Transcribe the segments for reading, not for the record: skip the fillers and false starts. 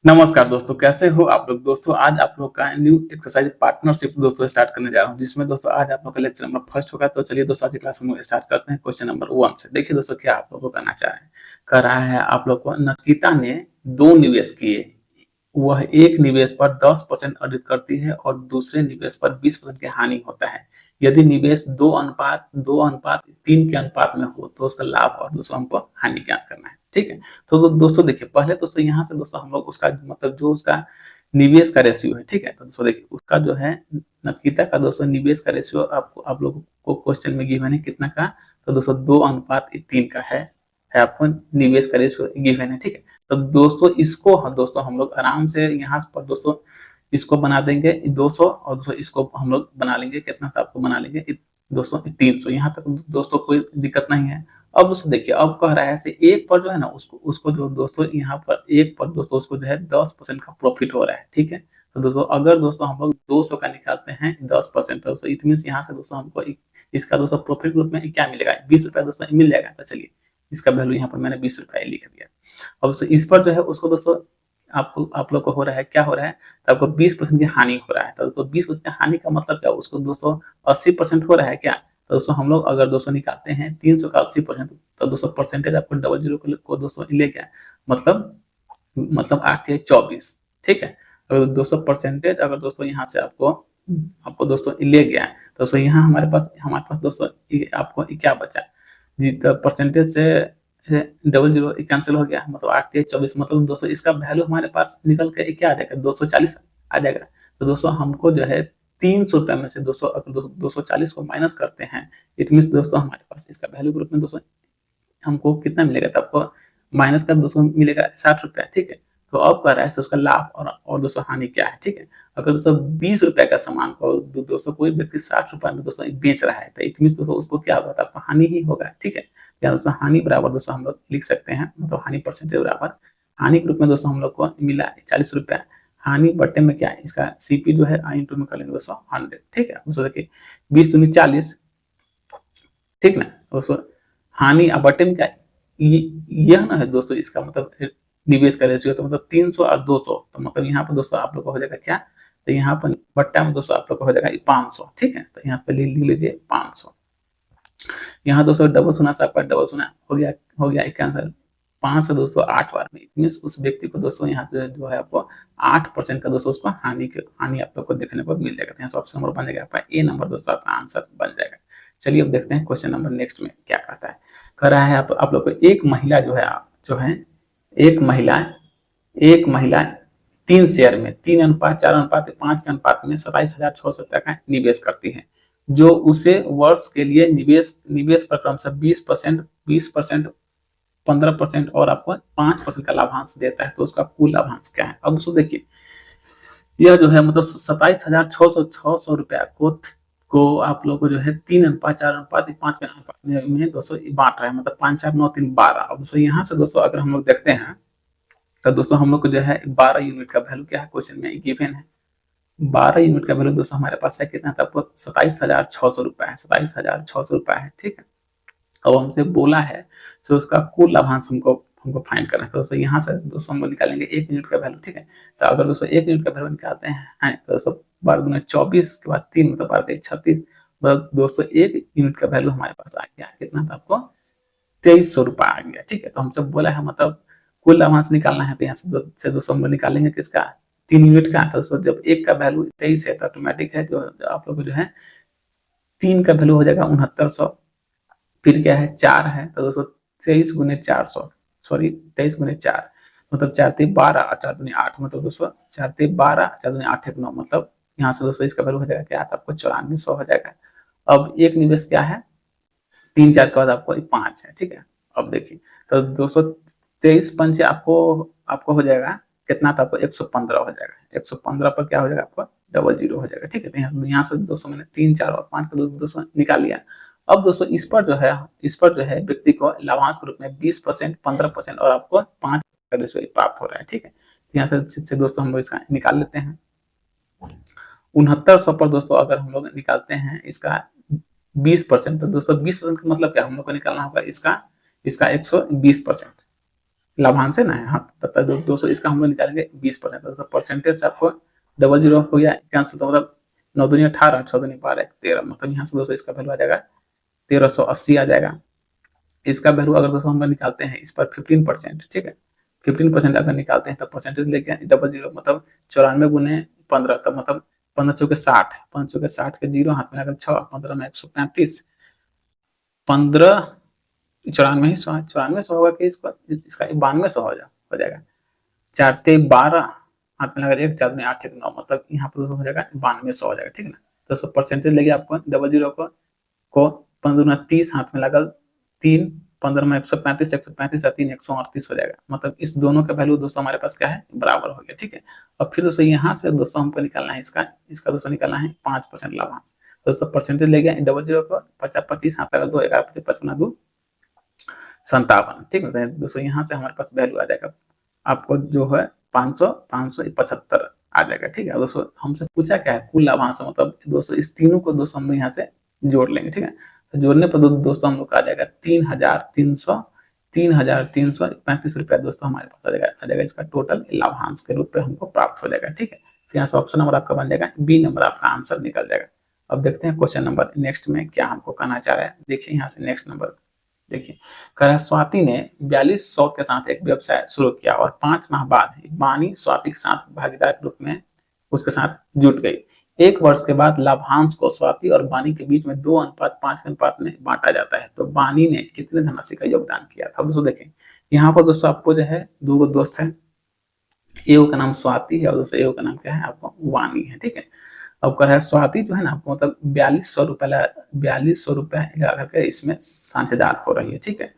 नमस्कार दोस्तों, कैसे हो आप लोग। दोस्तों आज आप लोग का न्यू एक्सरसाइज पार्टनरशिप दोस्तों स्टार्ट करने जा रहा हूं, जिसमें दोस्तों आज आप लोग का लेक्चर नंबर फर्स्ट होगा। तो चलिए दोस्तों आज की क्लास में स्टार्ट करते हैं क्वेश्चन नंबर 1 से। देखिए दोस्तों क्या आप लोग को करना चाह रहे हैं, कर रहा है आप लोग को। नकिता ने 2 निवेश किए, वह एक निवेश पर 10% अर्जित करती है और दूसरे निवेश पर 20% की हानि होता है। यदि निवेश 2:3 के अनुपात में हो तो उसका लाभ और दोस्तों हमको हानि ज्ञात करना है। ठीक है, तो दोस्तों देखिए पहले दोस्तों यहाँ से दोस्तों हम लोग उसका मतलब जो उसका निवेश का रेशियो है, ठीक है, तो दोस्तों देखिए उसका जो है नकिता का दोस्तों निवेश का रेशियो आपको आप लोगों को क्वेश्चन में गिवन है कितना का, तो दोस्तों 2:3 का है आपको निवेश का रेशियो गिवन है। ठीक है, तो दोस्तों इसको दोस्तों हम लोग आराम से यहाँ पर दोस्तों इसको बना देंगे 200 और दोस्तों इसको हम लोग बना लेंगे कितना था आपको बना लेंगे दोस्तों 300। यहाँ तक दोस्तों कोई दिक्कत नहीं है। अब दोस्तों देखिए अब कह रहा है ऐसे एक पर जो है ना उसको उसको जो दोस्तों यहाँ पर एक पर दोस्तों उसको जो है 10% का प्रॉफिट हो रहा है। ठीक है, तो दोस्तों अगर दोस्तों हम लोग 200 का निकालते हैं 10%, तो इट मीन यहाँ से दोस्तों हमको इसका दोस्तों प्रॉफिट ग्रुप में क्या मिलेगा, 20 रुपया दोस्तों मिल जाएगा। तो चलिए इसका वैल्यू यहाँ पर मैंने 20 रुपया लिख दिया। अब दोस्तों इस पर जो है उसको दोस्तों आपको आप लोग को हो रहा है क्या हो रहा है, तो आपको 20% की हानि हो रहा है। तो दोस्तों 20% की हानि का मतलब क्या, उसको दोस्तों 80% हो रहा है क्या। तो दोस्तों हम लोग अगर दोस्तों निकालते हैं 300 का 80%, तो दोस्तों परसेंटेज आपको डबल जीरो को दोस्तों ले गया, मतलब 8 या 24। ठीक है, तो दोस्तों परसेंटेज अगर दोस्तों यहाँ से आपको दोस्तों ले गया, तो दोस्तों यहाँ हमारे पास दोस्तों आपको क्या बचा जी, तो परसेंटेज से डबल जीरो कैंसिल हो गया, मतलब 8 या 24, मतलब दोस्तों इसका वैल्यू हमारे पास निकल के क्या आ जाएगा, 240 आ जाएगा। तो दोस्तों हमको जो है 300 रुपये में से दोस्तों अगर 240 को माइनस करते हैं, इट मीन दोस्तों हमारे पास इसका वैल्यू ग्रुप में दोस्तों हमको कितना मिलेगा, तो आपको माइनस का दोस्तों मिलेगा 60 रुपया। ठीक है, तो अब कह रहा है उसका लाभ और दोस्तों हानि क्या है। ठीक है, अगर दोस्तों 20 रुपए का सामान को दोस्तों कोई व्यक्ति 60 रुपए में दोस्तों बेच रहा है, तो इट मीन दोस्तों उसको क्या होगा, आपको हानि ही होगा। ठीक है, या दोस्तों हानि बराबर दोस्तों हम लोग लिख सकते हैं, मतलब हानि परसेंटेज बराबर हानि के रूप में दोस्तों हम लोग को मिला 40 रुपया। हानि बटे में क्या है, इसका सीपी जो है आई इंटू में कर लेंगे दोस्तों 100। ठीक है, दोस्तों देखिए 20 दूनी 40, ठीक ना दोस्तों, हानि बटे में क्या यह ना है दोस्तों, इसका मतलब निवेश का रेशियो, तो मतलब 300 और 200, तो मतलब यहाँ पर दोस्तों आप लोग को हो जाएगा क्या, तो यहाँ पर बट्टा में दोस्तों आप लोग को हो जाएगा 500। ठीक है, तो यहाँ पे लिख लीजिए 500। यहाँ दोस्तों डबल सुना से आपका डबल सुना हो गया एक आंसर 5 से दोस्तों 8 बार में, मीन उस व्यक्ति को दोस्तों यहाँ पे जो है आपको 8% का दोस्तों उसको हानि आप लोग को देखने को मिल जाएगा। यहाँ से ऑप्शन नंबर बन जाएगा आपका ए नंबर दोस्तों आपका आंसर बन जाएगा। चलिए अब देखते हैं क्वेश्चन नंबर नेक्स्ट में क्या कहता है। कह रहा है आप लोग को एक महिला एक महिला 3 शेयर में 3:4:5 के अनुपात में 27,600 रुपया का निवेश करती है, जो उसे वर्ष के लिए निवेश पर क्रम से 20%, 20%, 15% और आपको 5% का लाभांश देता है। तो उसका कुल लाभांश क्या है। अब उसको देखिए यह जो है मतलब 27,600 रुपया को आप लोग को जो है 3:4:5 के अनुपात में दोस्तों बांट रहा है, मतलब 5, 4, 9, 3, 12। अब दोस्तों यहाँ से दोस्तों अगर हम लोग देखते हैं तो दोस्तों हम लोग को जो है 12 यूनिट का वैल्यू क्या है क्वेश्चन में गिवन है। 12 यूनिट का वैल्यू दोस्तों हमारे पास है कितना था, आपको 27,600 रुपया है, 27,600 रुपया है। ठीक है, अब हमसे बोला है तो उसका कुल लाभांश हमको फाइंड करना है। तो दोस्तों यहाँ से दोस्तों हम लोग निकालेंगे 1 यूनिट का वैल्यू। ठीक है, तो अगर दोस्तों 1 यूनिट का वैल्यू निकालते हैं तो दोस्तों 12 गुना 24 के बाद 3 मतलब 12 36, दोस्तों 1 यूनिट का वैल्यू हमारे पास आ गया कितना था, आपको 2300 रुपया आ गया। ठीक है, तो हमसे बोला है मतलब कुल लाभांश निकालना है, तो यहाँ से दोस्तों हम लोग निकालेंगे किसका, 3 यूनिट का। तो दोस्तों जब 1 का वैल्यू 23 है तो ऑटोमेटिक है जो आप लोग जो है 3 का वैल्यू हो जाएगा 6900, फिर क्या है 4 है, तो दोस्तों 23 गुने 400, सॉरी 23 गुने 4 मतलब 4 3 12 और 4 दूनी 8, मतलब दोस्तों 4 3 12 4 दूनी 8 1 9, मतलब यहाँ से दोस्तों इसका वैल्यू हो जाएगा क्या, आपको 9400 हो जाएगा। अब एक निवेश क्या है 3 4 के बाद आपको 5 है। ठीक है, अब देखिए तो दोस्तों 23 पंचे आपको हो जाएगा कितना था, आपको 115 हो जाएगा। 115 पर क्या हो जाएगा, आपको डबल जीरो हो जाएगा। ठीक है, तो यहाँ से दोस्तों मैंने 3 4 और 5 का दोस्तों निकाल लिया। अब दोस्तों इस पर जो है व्यक्ति को लाभांश के रूप में 20%, 15% और आपको 5 प्राप्त हो रहा है। ठीक है, यहाँ से दोस्तों हम लोग इसका निकाल लेते हैं 6900 पर दोस्तों अगर हम लोग निकालते हैं इसका 20%, तो दोस्तों 20% का मतलब क्या हम लोग को निकालना होगा इसका 120%। लाभांश है ना, हाँ, तब 200 इसका हम लोग निकालेंगे 20%, तो परसेंटेज से आपको 00 हो गया कैंसिल, तो मतलब 9 दूनी 18, 6 दूनी 12, 13, मतलब यहाँ से दोस्तों इसका वैल्यू आ जाएगा 1380 आ जाएगा। इसका वैल्यू अगर दोस्तों हम लोग निकालते हैं इस पर 15%, ठीक है, 15% अगर निकालते हैं तब परसेंटेज लेके 00 मतलब 94 गुने 15, तब मतलब 15 चौके 60, 15 चौके 60 के जीरो हाथ में लगल 6, 15 में 135, 15 94 ही 100, 94 होगा कि इसका 9200 हो जाएगा, 4 ते 12 हाथ में लगा 1, 4 में 8, 1 9, मतलब यहाँ पर हो जाएगा 9200 हो जाएगा, ठीक है ना। तो सब परसेंटेज लेके आपको 00 को 15 30 हाथ में लगल 3, 15 में 135, 135 और 3 138 हो जाएगा, मतलब इस दोनों का वैल्यू दोस्तों हमारे पास क्या है, बराबर हो गया, ठीक है। और फिर दोस्तों यहाँ से दोस्तों हमको निकालना है इसका दोस्तों निकालना है 5% लाभांश। तो दोस्तों परसेंटेज ले गया 00 को 50 25 हाथ लगा 2, 11 25 55 2 57, ठीक है दोस्तों। यहाँ से हमारे पास वैल्यू आ जाएगा आपको जो है 575 आ जाएगा, ठीक है दोस्तों। हमसे पूछा क्या है, कुल लाभांश, मतलब दोस्तों इस तीनों को दोस्तों हम यहाँ से जोड़ लेंगे, ठीक है। तो जोड़ने पर दोस्तों हम लोग का आ जाएगा 3,335 रुपया दोस्तों हमारे पास आ जाएगा इसका टोटल लाभांश के रूप में हमको प्राप्त हो जाएगा, ठीक है। तो यहाँ से ऑप्शन नंबर आपका बन जाएगा बी नंबर, आपका आंसर निकल जाएगा। अब देखते हैं क्वेश्चन नंबर नेक्स्ट में क्या हमको कहना चाह रहा है। देखिए यहाँ से नेक्स्ट नंबर देखिए, कह रहा है स्वाति ने 4200 के साथ एक व्यवसाय शुरू किया और 5 माह बाद बानी स्वाति के साथ भागीदार के रूप में उसके साथ जुट गई। 1 वर्ष के बाद लाभांश को स्वाति और बानी के बीच में 2:5 के अनुपात में बांटा जाता है। तो बानी ने कितने धनराशि का योगदान किया था। दोस्तों देखें यहाँ पर दोस्तों आपको जो है 2 दोस्त है, एक का नाम स्वाति है और दोस्तों एक का नाम क्या है आपको वानी है, ठीक है। अब कर है स्वाति जो है ना आपको मतलब 4200 रुपया लगा करके इसमें साझेदार हो रही है, ठीक है।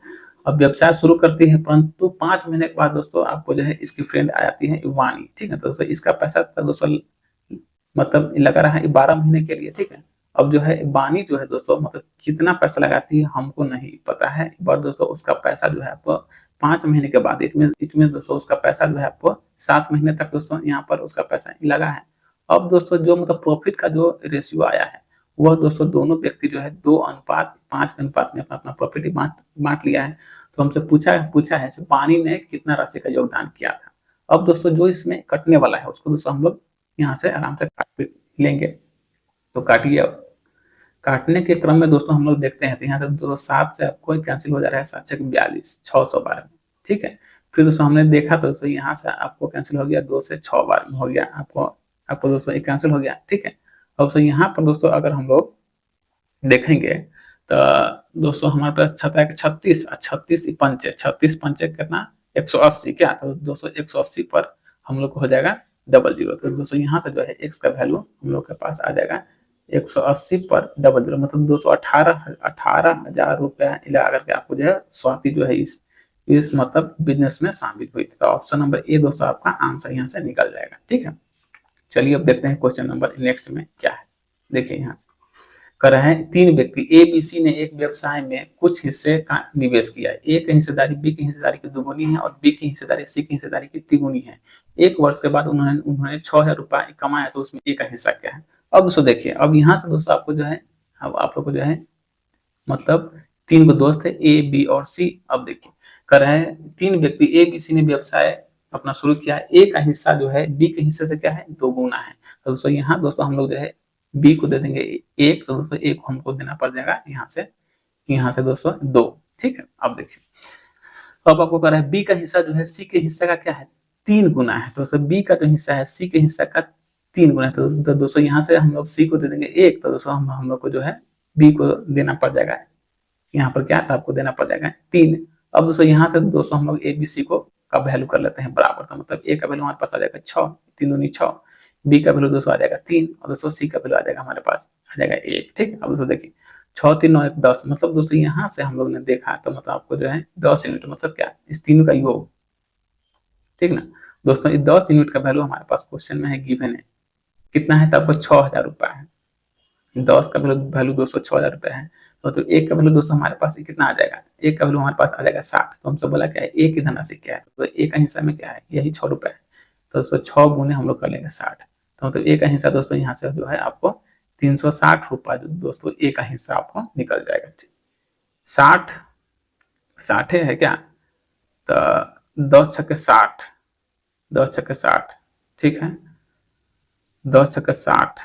अब व्यवसाय शुरू करती है, परंतु 5 महीने के बाद दोस्तों आपको जो है इसकी फ्रेंड आ जाती है वानी, ठीक है। तो दोस्तों इसका पैसा दोस्तों मतलब लगा रहा है 12 महीने के लिए, ठीक है। अब जो है वानी जो है दोस्तों मतलब कितना पैसा लगाती है हमको नहीं पता है, पर दोस्तों उसका पैसा जो है आपको 5 महीने के बाद इसमें दोस्तों उसका पैसा जो है आपको 7 महीने तक दोस्तों यहाँ पर उसका पैसा लगा है। अब दोस्तों जो मतलब प्रॉफिट का जो रेशियो आया है वह दोस्तों दोनों व्यक्ति जो है 2:5 के अनुपात में अपना प्रॉफिट बांट लिया है। तो हमसे पूछा है पानी ने कितना राशि का योगदान किया था। अब दोस्तों जो इसमें कटने वाला है उसको दोस्तों हम लोग यहाँ से आराम से काट लेंगे, तो काटिए। काटने के क्रम में दोस्तों हम लोग देखते हैं तो यहाँ से दोस्तों 7 से आपको कैंसिल हो जा रहा है, 7 6 42, 612, ठीक है। फिर दोस्तों हमने देखा तो दोस्तों यहाँ से आपको कैंसिल हो गया, 2 से 6 बार हो गया, आपको दोस्तों एक कैंसिल हो गया, ठीक है। अब दोस्तों यहाँ पर दोस्तों अगर हम लोग देखेंगे तो दोस्तों हमारे पास छता है 36 पंचे 36 पंचे कितना 180, क्या तो दोस्तों 180 पर हम लोग को हो जाएगा 00। तो दोस्तों यहाँ से जो है x का वैल्यू हम लोग के पास आ जाएगा 180 पर 00, मतलब 218,000 रुपया लगा करके आपको जो है स्वाति जो है इस मतलब बिजनेस में शामिल हुई थी। तो ऑप्शन नंबर ए दोस्तों आपका आंसर यहाँ से निकल जाएगा, ठीक है। चलिए अब देखते हैं क्वेश्चन नंबर नेक्स्ट में क्या है। देखिए यहाँ से कर रहे हैं 3 व्यक्ति ए बी सी ने एक व्यवसाय में कुछ हिस्से का निवेश किया है। ए की हिस्सेदारी बी की हिस्सेदारी की दुगुनी है और बी की हिस्सेदारी सी की हिस्सेदारी की तिगुनी है। 1 वर्ष के बाद उन्होंने 6000 रुपए कमाया, तो उसमें ए का हिस्सा क्या है। अब दोस्तों देखिए, अब यहाँ से दोस्तों आपको जो है अब आप लोग को जो है मतलब 3 गो दोस्त है ए बी और सी। अब देखिए कर रहे हैं 3 व्यक्ति ए बी सी ने व्यवसाय अपना शुरू किया है। ए का हिस्सा जो है बी के हिस्से से क्या है 2 गुना है। तो दोस्तों यहाँ दोस्तों हम लोग जो है बी को दे देंगे 1, तो दोस्तों 1 हमको देना पड़ जाएगा यहाँ से दोस्तों 2, ठीक है। अब देखिए अब आपको कह रहा है बी का हिस्सा जो है सी के हिस्से का क्या है 3 गुना है। तो दोस्तों बी का जो हिस्सा है सी के हिस्सा का 3 गुना है। तो दोस्तों यहाँ से हम लोग सी को दे देंगे 1, तो दोस्तों हम लोग को जो है बी को देना पड़ जाएगा, यहाँ पर क्या था आपको देना पड़ जाएगा 3। अब दोस्तों यहाँ से दोस्तों हम लोग ए बी सी को का वैल्यू कर लेते हैं बराबर, तो मतलब ए का वैल्यू हमारे पास आ जाएगा 6, 3 दूनी 6, बी का वैल्यू दोस्तों आ जाएगा 3 और दोस्तों सी का वैल्यू आ जाएगा हमारे पास आ जाएगा 1, ठीक। अब दोस्तों देखिए 6 3 9 1 10, मतलब दोस्तों यहाँ से हम लोग ने देखा तो मतलब आपको जो है 10 यूनिट मतलब क्या इस तीनों का योग, ठीक ना दोस्तों। इस 10 यूनिट का वैल्यू हमारे पास क्वेश्चन में है, गिवन है कितना है, तो आपको 6000 रुपया है। 10 का वैल्यू दोस्तों 6000 रुपया है, तो एक का वैल्यू दोस्तों हमारे पास कितना आ जाएगा, एक का वैल्यू हमारे पास आ जाएगा 60। तो हमसे बोला क्या है एक की धनराशि क्या है, तो एक का हिस्सा में क्या है यही 6 रुपया है। तो दोस्तों 6 गुने हम लोग कर लेंगे 60, तो मतलब एक का हिस्सा दोस्तों यहाँ से जो है आपको 360 रुपया जो दोस्तों एक का हिस्सा आपको निकल जाएगा, ठीक। 60 है क्या, तो 10 छक्के 60, 10 छक्के 60, ठीक है, 10 छक्के 60,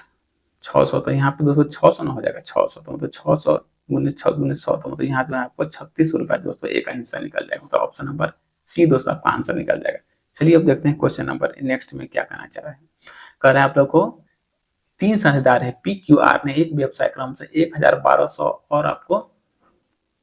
600, तो यहाँ पे दोस्तों 600 ना हो जाएगा, 600 तो मतलब 600 गुने 6 गुने 100, तो मतलब यहाँ जो है आपको 36 रुपया दोस्तों एक का हिस्सा निकल जाएगा, तो ऑप्शन नंबर सी दोस्तों आपका आंसर निकल जाएगा। चलिए अब देखते हैं क्वेश्चन नंबर नेक्स्ट में क्या कहना चाह रहे हैं। कह रहे हैं आप लोग को 3 साझेदार है पी क्यू आर ने एक व्यवसाय क्रम से 1200 और आपको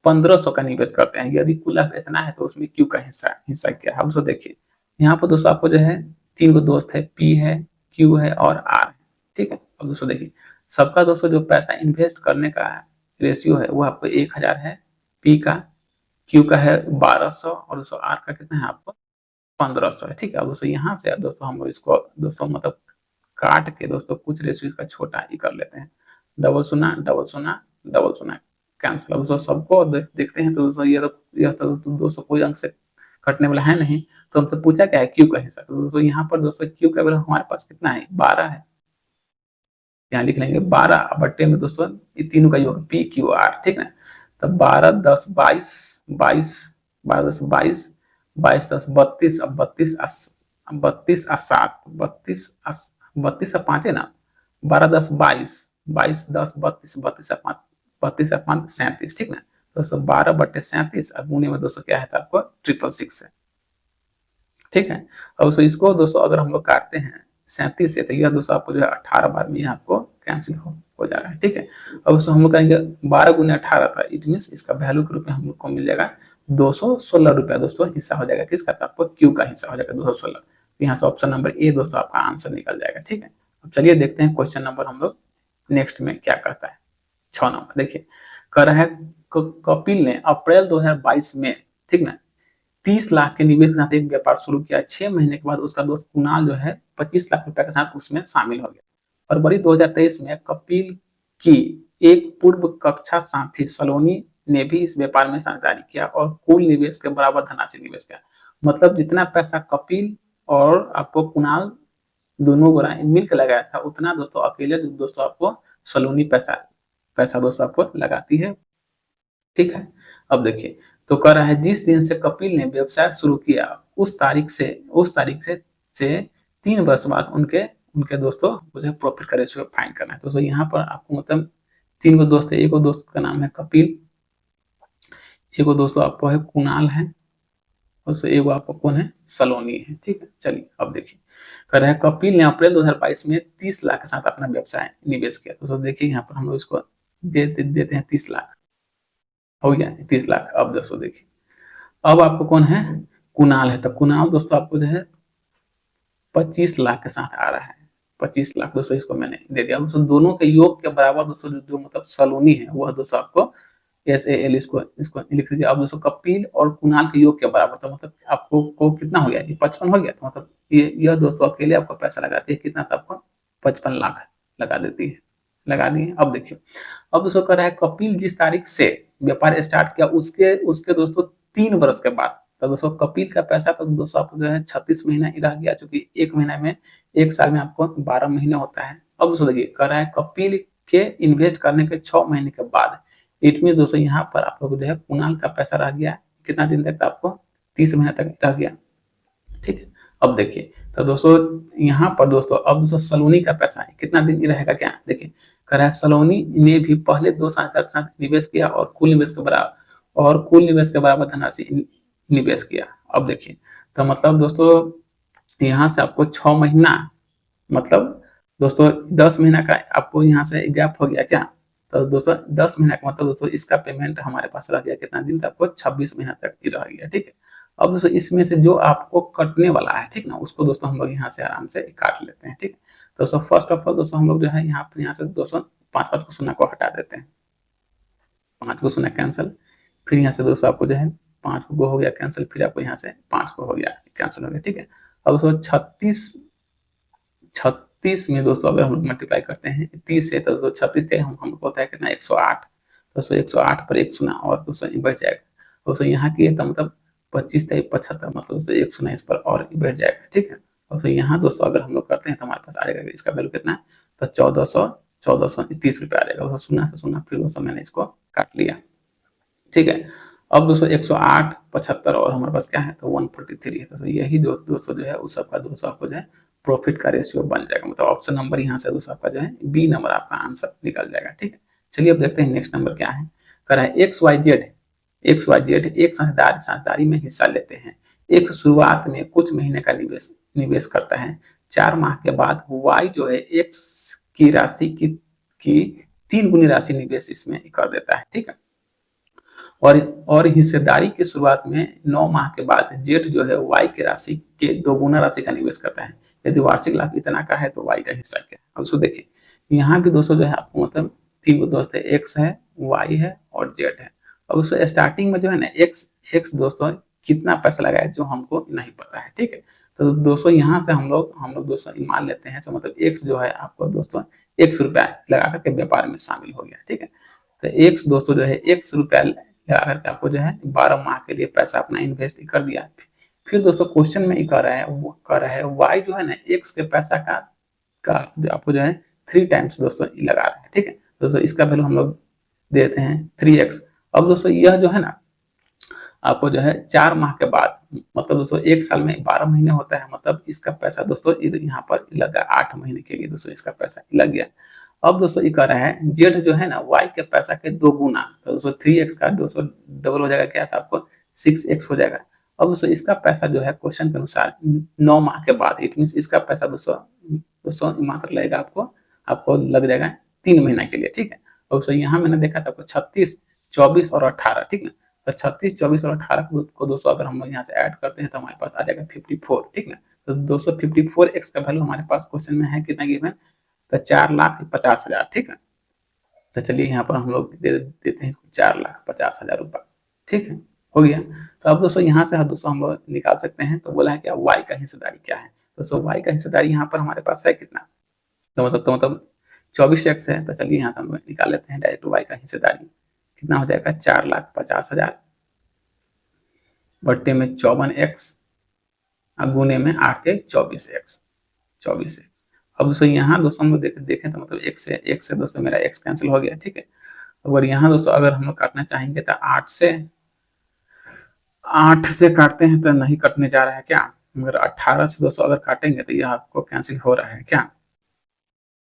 1500 का निवेश करते हैं, यदि कुल लाभ इतना है तो उसमें क्यू का हिस्सा क्या है। अब दोस्तों देखिए यहाँ पर दोस्तों आपको जो है 3 गो दोस्त है, पी है, क्यू है और आर है, ठीक है। अब दोस्तों देखिए सबका दोस्तों जो पैसा इन्वेस्ट करने का रेशियो है वो आपको 1000 है, पी का, क्यू का है 1200 और दोस्तों आर का कितना है आपको 1500 है, ठीक है। अब दोस्तों यहाँ से अब दोस्तों हम लोग इसको दोस्तों मतलब काट के दोस्तों कुछ रेशियो इसका छोटा ही कर लेते हैं, डबल शून्य डबल शून्य डबल शून्य कैंसिल। अब दोस्तों सबको देखते हैं तो दोस्तों यह तो दोस्तों कोई अंक से कटने वाला है नहीं, तो हमसे पूछा क्या है क्यू का हिस्सा, तो दोस्तों यहाँ पर दोस्तों क्यू का वैल्यू हमारे पास कितना है 12 है, यहाँ लिख लेंगे 12 बट्टे में दोस्तों ये तीनों का योग पी क्यू आर, ठीक है। तो 12 10 22 22 12 10 22 22 10 32, अब 32 32 7 32 32 5 है ना, 12 10 22 22 10 32 32 5 32 5 37, ठीक ना। दोस्तों 12 बट्टे 37 और गुने में दोस्तों क्या है तो आपको 666 है, ठीक है। अब इसको दोस्तों अगर हम लोग काटते हैं 37 से, तो यह दोस्तों आपको जो है 18 बार में आपको कैंसिल हो जा रहा है, ठीक है। अब उसको हम लोग कहेंगे 12 गुने 18 था, इट मीन इसका वैल्यू के रूप में हम लोग को मिल जाएगा 216 रुपया दोस्तों हिस्सा हो जाएगा, किसका तो आपको क्यू का हिस्सा हो जाएगा 216। यहाँ से ऑप्शन नंबर ए दोस्तों आपका आंसर निकल जाएगा, ठीक है। अब चलिए देखते हैं क्वेश्चन नंबर हम लोग नेक्स्ट में क्या कहता है। 6 नंबर देखिए कह रहा है कपिल ने अप्रैल 2022 में, ठीक ना, 30 लाख के निवेश के साथ एक व्यापार शुरू किया। 6 महीने के बाद उसका दोस्त कुणाल जो है 25 लाख रुपए के साथ उसमें शामिल हो गया। फरवरी 2023 में कपिल की एक पूर्व कक्षा साथी सलोनी ने भी इस व्यापार में साझेदारी किया और कुल निवेश के बराबर धनराशि निवेश किया। मतलब जितना पैसा कपिल और आपको कुणाल दोनों मिलकर लगाया था उतना दोस्तों अकेले दोस्तों आपको सलोनी पैसा दोस्तों आपको लगाती है, ठीक है। अब देखिए तो कह रहा है जिस दिन से कपिल ने व्यवसाय शुरू किया उस तारीख से 3 वर्ष बाद उनके उनके दोस्तों मुझे प्रॉफिट का रेशियो फाइंड करना है। तो यहाँ पर आपको मतलब 3 गो दोस्त है, एक दोस्त का नाम है कपिल, एक दोस्तों आपको है कुणाल है और एक आपको कौन है सलोनी है, ठीक है। चलिए अब देखिए कह रहा है कपिल ने अप्रैल 2022 में 30 लाख के साथ अपना व्यवसाय निवेश किया। तो देखिए यहाँ पर हम लोग इसको देते हैं 30 लाख, हो गया 30 लाख। अब दोस्तों देखिए अब आपको कौन है कुणाल है, तो कुणाल दोस्तों आपको जो है 25 लाख के साथ आ रहा है, 25 लाख दोस्तों इसको मैंने दे दिया। दोस्तों दोनों के योग के बराबर दोस्तों जो मतलब सलोनी है वह दोस्तों आपको SAL इसको लिख दीजिए। अब दोस्तों कपिल और कुणाल के योग के बराबर, तो मतलब आपको को कितना हो गया 55 हो गया, तो मतलब यह दोस्तों अकेले आपको पैसा लगाती है कितना, तो आपको 55 लाख लगा देती है, लगा दिए। अब देखिए अब दोस्तों कह रहा है कपिल जिस तारीख से व्यापार स्टार्ट किया उसके उसके दोस्तों 3 वर्ष के बाद, तो दोस्तों कपिल का पैसा तो दोस्तों आपको जो है 36 महीना ही रह गया, क्योंकि एक महीना में एक साल में आपको 12 महीने होता है। अब दोस्तों देखिए कह रहा है कपिल के इन्वेस्ट करने के 6 महीने के बाद, इट मीन दोस्तों यहाँ पर आप लोग जो है कुणाल का पैसा रह गया कितना दिन तक, आपको 30 महीना तक रह गया, ठीक है। अब देखिए तो दोस्तों यहाँ पर दोस्तों अब दोस्तों सलोनी का पैसा है कितना दिन रहेगा क्या, देखिए कह रहा है सलोनी ने भी पहले 2 साल तक साथ निवेश किया और कुल निवेश के बराबर धनराशि निवेश किया। अब देखिए तो मतलब दोस्तों यहाँ से आपको 6 महीना मतलब दोस्तों 10 महीना का आपको यहाँ से गैप हो गया क्या, तो दोस्तों 10 महीना का मतलब दोस्तों इसका पेमेंट हमारे पास रह गया कितना दिन तक, आपको 26 महीना तक रह गया, ठीक है। अब दोस्तों इसमें से जो आपको कटने वाला है, ठीक ना, उसको दोस्तों हम लोग यहाँ से आराम से काट लेते हैं, ठीक। दोस्तों फर्स्ट ऑफ ऑल दोस्तों हम लोग जो है यहाँ से दोस्तों 5 को शून्य को हटा देते हैं, 5 को शून्य कैंसिल, फिर यहाँ से दोस्तों आपको जो है 5 को हो गया कैंसिल, फिर आपको यहाँ से 5 को हो गया कैंसिल हो गया, ठीक है। अब दोस्तों 36 में दोस्तों अगर हम लोग मल्टीप्लाई करते हैं 30 से, तो 36 के हमको होता है कितना 108, दोस्तों 108 पर एक शून्य और दोस्तों बढ़ जाएगा, दोस्तों यहाँ की तो मतलब 25 से 75 मतलब तो एक शून्य इस पर और बढ़ जाएगा, ठीक है। और फिर यहाँ दोस्तों अगर हम लोग करते हैं तो हमारे पास आएगा इसका वैल्यू कितना है, तो 1430 रुपये आ जाएगा, शून्य से शून्य फिर दोस्तों मैंने इसको काट लिया, ठीक है। अब दोस्तों 108, 75 और हमारे पास क्या है तो 143 है। तो यही दोस्तों जो है उस सबका दोस्तों आपको जो है प्रॉफिट का रेशियो बन जाएगा। मतलब ऑप्शन नंबर यहाँ से दोस्तों आपका जो है बी नंबर आपका आंसर निकल जाएगा। ठीक है, चलिए अब देखते हैं नेक्स्ट नंबर क्या है। कह रहा है XYZ एक साझेदारी में हिस्सा लेते हैं। एक शुरुआत में कुछ महीने का निवेश करता है। 4 माह के बाद Y जो है X की राशि की 3 गुनी राशि निवेश इसमें कर देता है। ठीक है, और हिस्सेदारी की शुरुआत में 9 माह के बाद जेठ जो है Y की राशि के 2 गुना राशि का निवेश करता है। यदि वार्षिक लाभ इतना का है तो Y का हिस्सा क्या है। अब उसको देखिए, यहाँ भी दोस्तों जो है आपको मतलब 3 दोस्त है, X है, Y है और Z है। अब उसको स्टार्टिंग में जो है ना X दोस्तों कितना पैसा लगाया जो हमको नहीं पता है। ठीक है, तो दोस्तों यहाँ से हम लोग दोस्तों मान लेते हैं, तो मतलब X जो है आपको दोस्तों ₹X लगा करके व्यापार में शामिल हो गया। ठीक है, तो X दोस्तों जो है ₹X लगा करके आपको जो है 12 माह के लिए पैसा अपना इन्वेस्ट कर दिया। फिर दोस्तों क्वेश्चन में कह रहा है Y जो है ना X के पैसा का जो आपको जो है 3 टाइम्स दोस्तों लगा रहा है। ठीक है, दोस्तों इसका वैल्यू हम लोग देते हैं 3x। अब दोस्तों यह जो है ना आपको जो है 4 माह के बाद, मतलब दोस्तों 1 साल में 12 महीने होता है, मतलब इसका पैसा दोस्तों यहाँ पर लगा 8 महीने के लिए दोस्तों इसका पैसा लग गया। अब दोस्तों ये कह रहा है जेड जो है ना Y के पैसा के 2 गुना, तो दोस्तों 3x का दोस्तों डबल हो जाएगा, क्या था आपको 6x हो जाएगा। अब दोस्तों इसका पैसा जो है क्वेश्चन के अनुसार 9 माह के बाद, इट मीन इसका पैसा दोस्तों मात्र लगेगा आपको लग जाएगा 3 महीना के लिए। ठीक है, और दोस्तों यहाँ मैंने देखा था आपको 36, 24 और 18। ठीक है, तो 36, 24 और 18 को दोस्तों अगर हम यहाँ से ऐड करते हैं तो हमारे पास आ जाएगा 54। ठीक है, तो दोस्तों 54x का वैल्यू हमारे पास क्वेश्चन में है कितना गिवन, तो 4,50,000। ठीक है, तो चलिए यहाँ पर हम लोग दे देते हैं 4,50,000 रुपये। ठीक है, हो गया। तो अब दोस्तों यहाँ से दोस्तों हम लोग निकाल सकते हैं। तो बोला है क्या Y का हिस्सेदारी क्या है, दोस्तों Y का हिस्सेदारी यहाँ पर हमारे पास है कितना, तो मतलब 24x है। तो चलिए यहाँ से हम लोग निकाल लेते हैं डायरेक्ट Y का हिस्सेदारी कितना हो जाएगा 4,50,000 बट्टे में 54x गुने में 8 के 24x। अब दोस्तों यहाँ दोस्तों हम लोग देखें तो मतलब एक से दोस्तों मेरा x कैंसिल हो गया। ठीक है, अगर यहाँ दोस्तों अगर हम लोग काटना चाहेंगे तो 8 से काटते हैं तो नहीं कटने जा रहा है क्या, मगर 18 से दोस्तों अगर काटेंगे तो यह आपको कैंसिल हो रहा है क्या।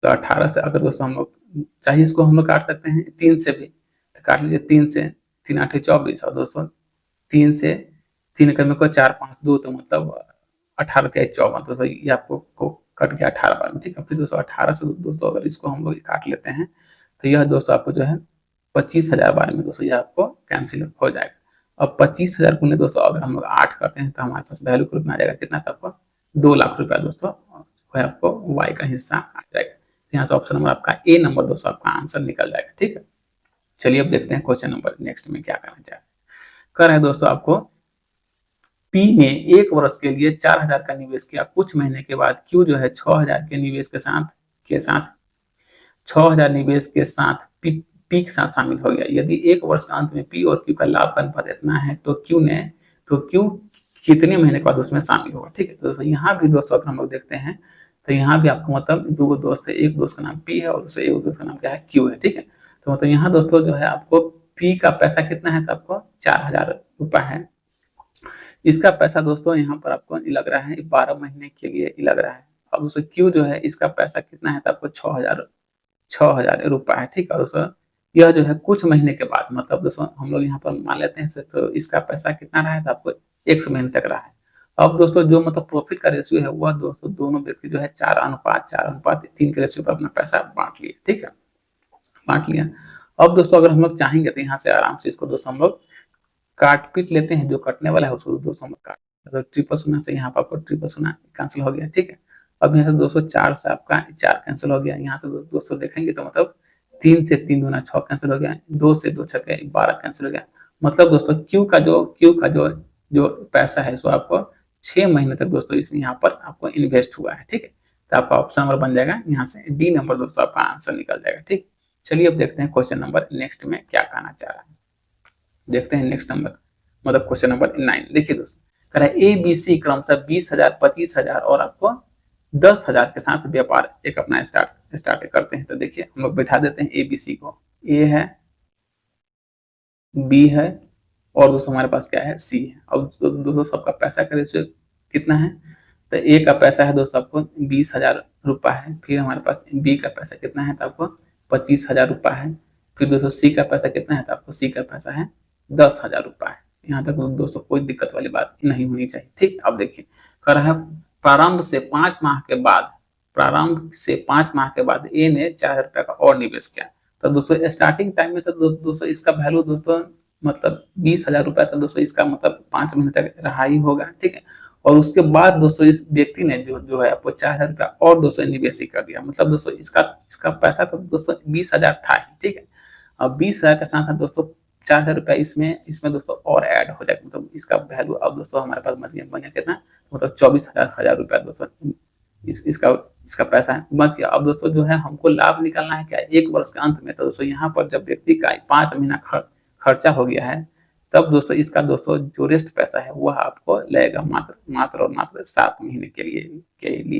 तो 18 से अगर दोस्तों हम लोग चाहिए इसको हम लोग काट सकते हैं 3 से भी, तो काट लीजिए 3 से, 3 8 24 और दोस्तों 3 से 3 करने को 4 5 2, तो मतलब 18 के 54, तो ये आपको कट गया 18 बार में। ठीक है, फिर दोस्तों 18 से दोस्तों अगर इसको हम लोग काट लेते हैं तो यह दोस्तों आपको जो है 25,000 बार में दोस्तों यह आपको कैंसिल हो जाएगा। अब 25,000 गुने दोस्तों अगर हम लोग 8 करते हैं तो हमारे पास वैल्यू के रूप में आ जाएगा कितना, तो आपको 2 लाख रुपया दोस्तों वह आपको Y का हिस्सा आ जाएगा। यहाँ से ऑप्शन नंबर आपका ए नंबर दोस्तों आपका आंसर निकल जाएगा। ठीक है, चलिए अब देखते हैं क्वेश्चन नंबर नेक्स्ट में क्या करना चाह रहे हैं। कर रहे हैं दोस्तों आपको P ने 1 वर्ष के लिए 4,000 का निवेश किया। कुछ महीने के बाद Q जो है 6,000 के निवेश के साथ 6,000 निवेश के साथ P के साथ शामिल हो गया। यदि 1 वर्ष के अंत में P और Q का लाभ का अनुपात इतना है तो Q कितने महीने के बाद उसमें शामिल होगा। ठीक है, तो यहाँ भी दोस्तों अगर हम लोग देखते हैं तो यहाँ भी आपको मतलब 2 दोस्त है, एक दोस्त का नाम P है और दूसरे एक दोस्त का नाम क्या है Q है। ठीक है, तो मतलब यहाँ दोस्तों जो है आपको P का पैसा कितना है, तो आपको 4,000 रुपये है। इसका पैसा दोस्तों यहाँ पर आपको लग रहा है 12 महीने के लिए लग रहा है। अब दोस्तों Q जो है इसका पैसा कितना है, तो आपको 6,000 रुपये है। ठीक है, दोस्तों यह जो है कुछ महीने के बाद, मतलब दोस्तों हम लोग यहाँ पर मान लेते हैं तो इसका पैसा कितना रहा है, तो आपको 1 महीने तक रहा है। अब दोस्तों जो मतलब प्रॉफिट का रेशियो है वह दोस्तों दोनों व्यक्ति जो है 4:3 के रेशियो पर अपना पैसा बांट लिए। ठीक है, बांट लिया। अब दोस्तों अगर हम लोग चाहेंगे तो यहाँ से आराम से इसको दोस्तों हम लोग काट पीट लेते हैं, जो कटने वाला है उसको दोस्तों हम काट, तो 0.00 से यहाँ पर आपको 0.00 कैंसिल हो गया। ठीक है, अब यहाँ से दोस्तों 4 से आपका 4 कैंसिल हो गया। यहाँ से दोस्तों देखेंगे तो मतलब 3 से 3 दूना 6 कैंसिल हो गया, 2 से 2 छक्के 12 कैंसिल हो गया। मतलब दोस्तों Q का जो पैसा है सो आपको 6 महीने तक दोस्तों इस यहाँ पर आपको इन्वेस्ट हुआ है। ठीक है, तो आपका ऑप्शन नंबर बन जाएगा यहाँ से डी नंबर दोस्तों आपका आंसर निकल जाएगा। ठीक, चलिए अब देखते हैं क्वेश्चन नंबर नेक्स्ट में क्या कहना चाह रहा है। देखते हैं नेक्स्ट नंबर, मतलब क्वेश्चन नंबर 9। देखिए दोस्तों, कह रहा है ABC क्रमशः 20,000, 25,000 और आपको 10,000 के साथ व्यापार एक अपना स्टार्ट करते हैं। तो देखिए हम लोग बैठा देते हैं ABC को, A है, B है, और दोस्तों हमारे पास क्या है, सी है। अब दोस्तों सबका पैसा का रेशियो कितना है, तो ए का पैसा है दोस्तों आपको 20,000 रुपये है। फिर हमारे पास बी का पैसा कितना है, तो आपको 25,000 रुपये है। फिर दोस्तों सी का पैसा कितना है, तो आपको सी का पैसा है 10,000 रुपये है। यहाँ तक दोस्तों कोई दिक्कत वाली बात नहीं होनी चाहिए, ठीक। अब देखिए कर रहा है प्रारंभ से 5 माह के बाद, प्रारंभ से 5 माह के बाद ए ने 4,000 रुपये का और निवेश किया। तो दोस्तों स्टार्टिंग टाइम में तो दोस्तों इसका वैल्यू दोस्तों मतलब 20,000 रुपये था दोस्तों, इसका मतलब 5 महीने तक रहा ही होगा, ठीक है। और उसके बाद दोस्तों इस व्यक्ति ने जो है आपको 4,000 रुपया और दोस्तों निवेश ही कर दिया। मतलब दोस्तों इसका इसका पैसा तो दोस्तों 20,000 था ही, ठीक है। अब 20,000 के साथ साथ दोस्तों 4,000 रुपया इसमें इसमें दोस्तों और ऐड हो जाएगा। मतलब इसका वैल्यू अब दोस्तों हमारे पास बन गया कितना, मतलब 24,000 रुपया दोस्तों इसका इसका पैसा है बच गया। अब दोस्तों जो है हमको लाभ निकालना है क्या, 1 वर्ष के अंत में। तो दोस्तों यहाँ पर जब व्यक्ति का 5 महीना खर्चा हो गया है, तब दोस्तों इसका दोस्तों जो रेस्ट पैसा है वह आपको लगेगा मात्र और मात्र 7 महीने के लिए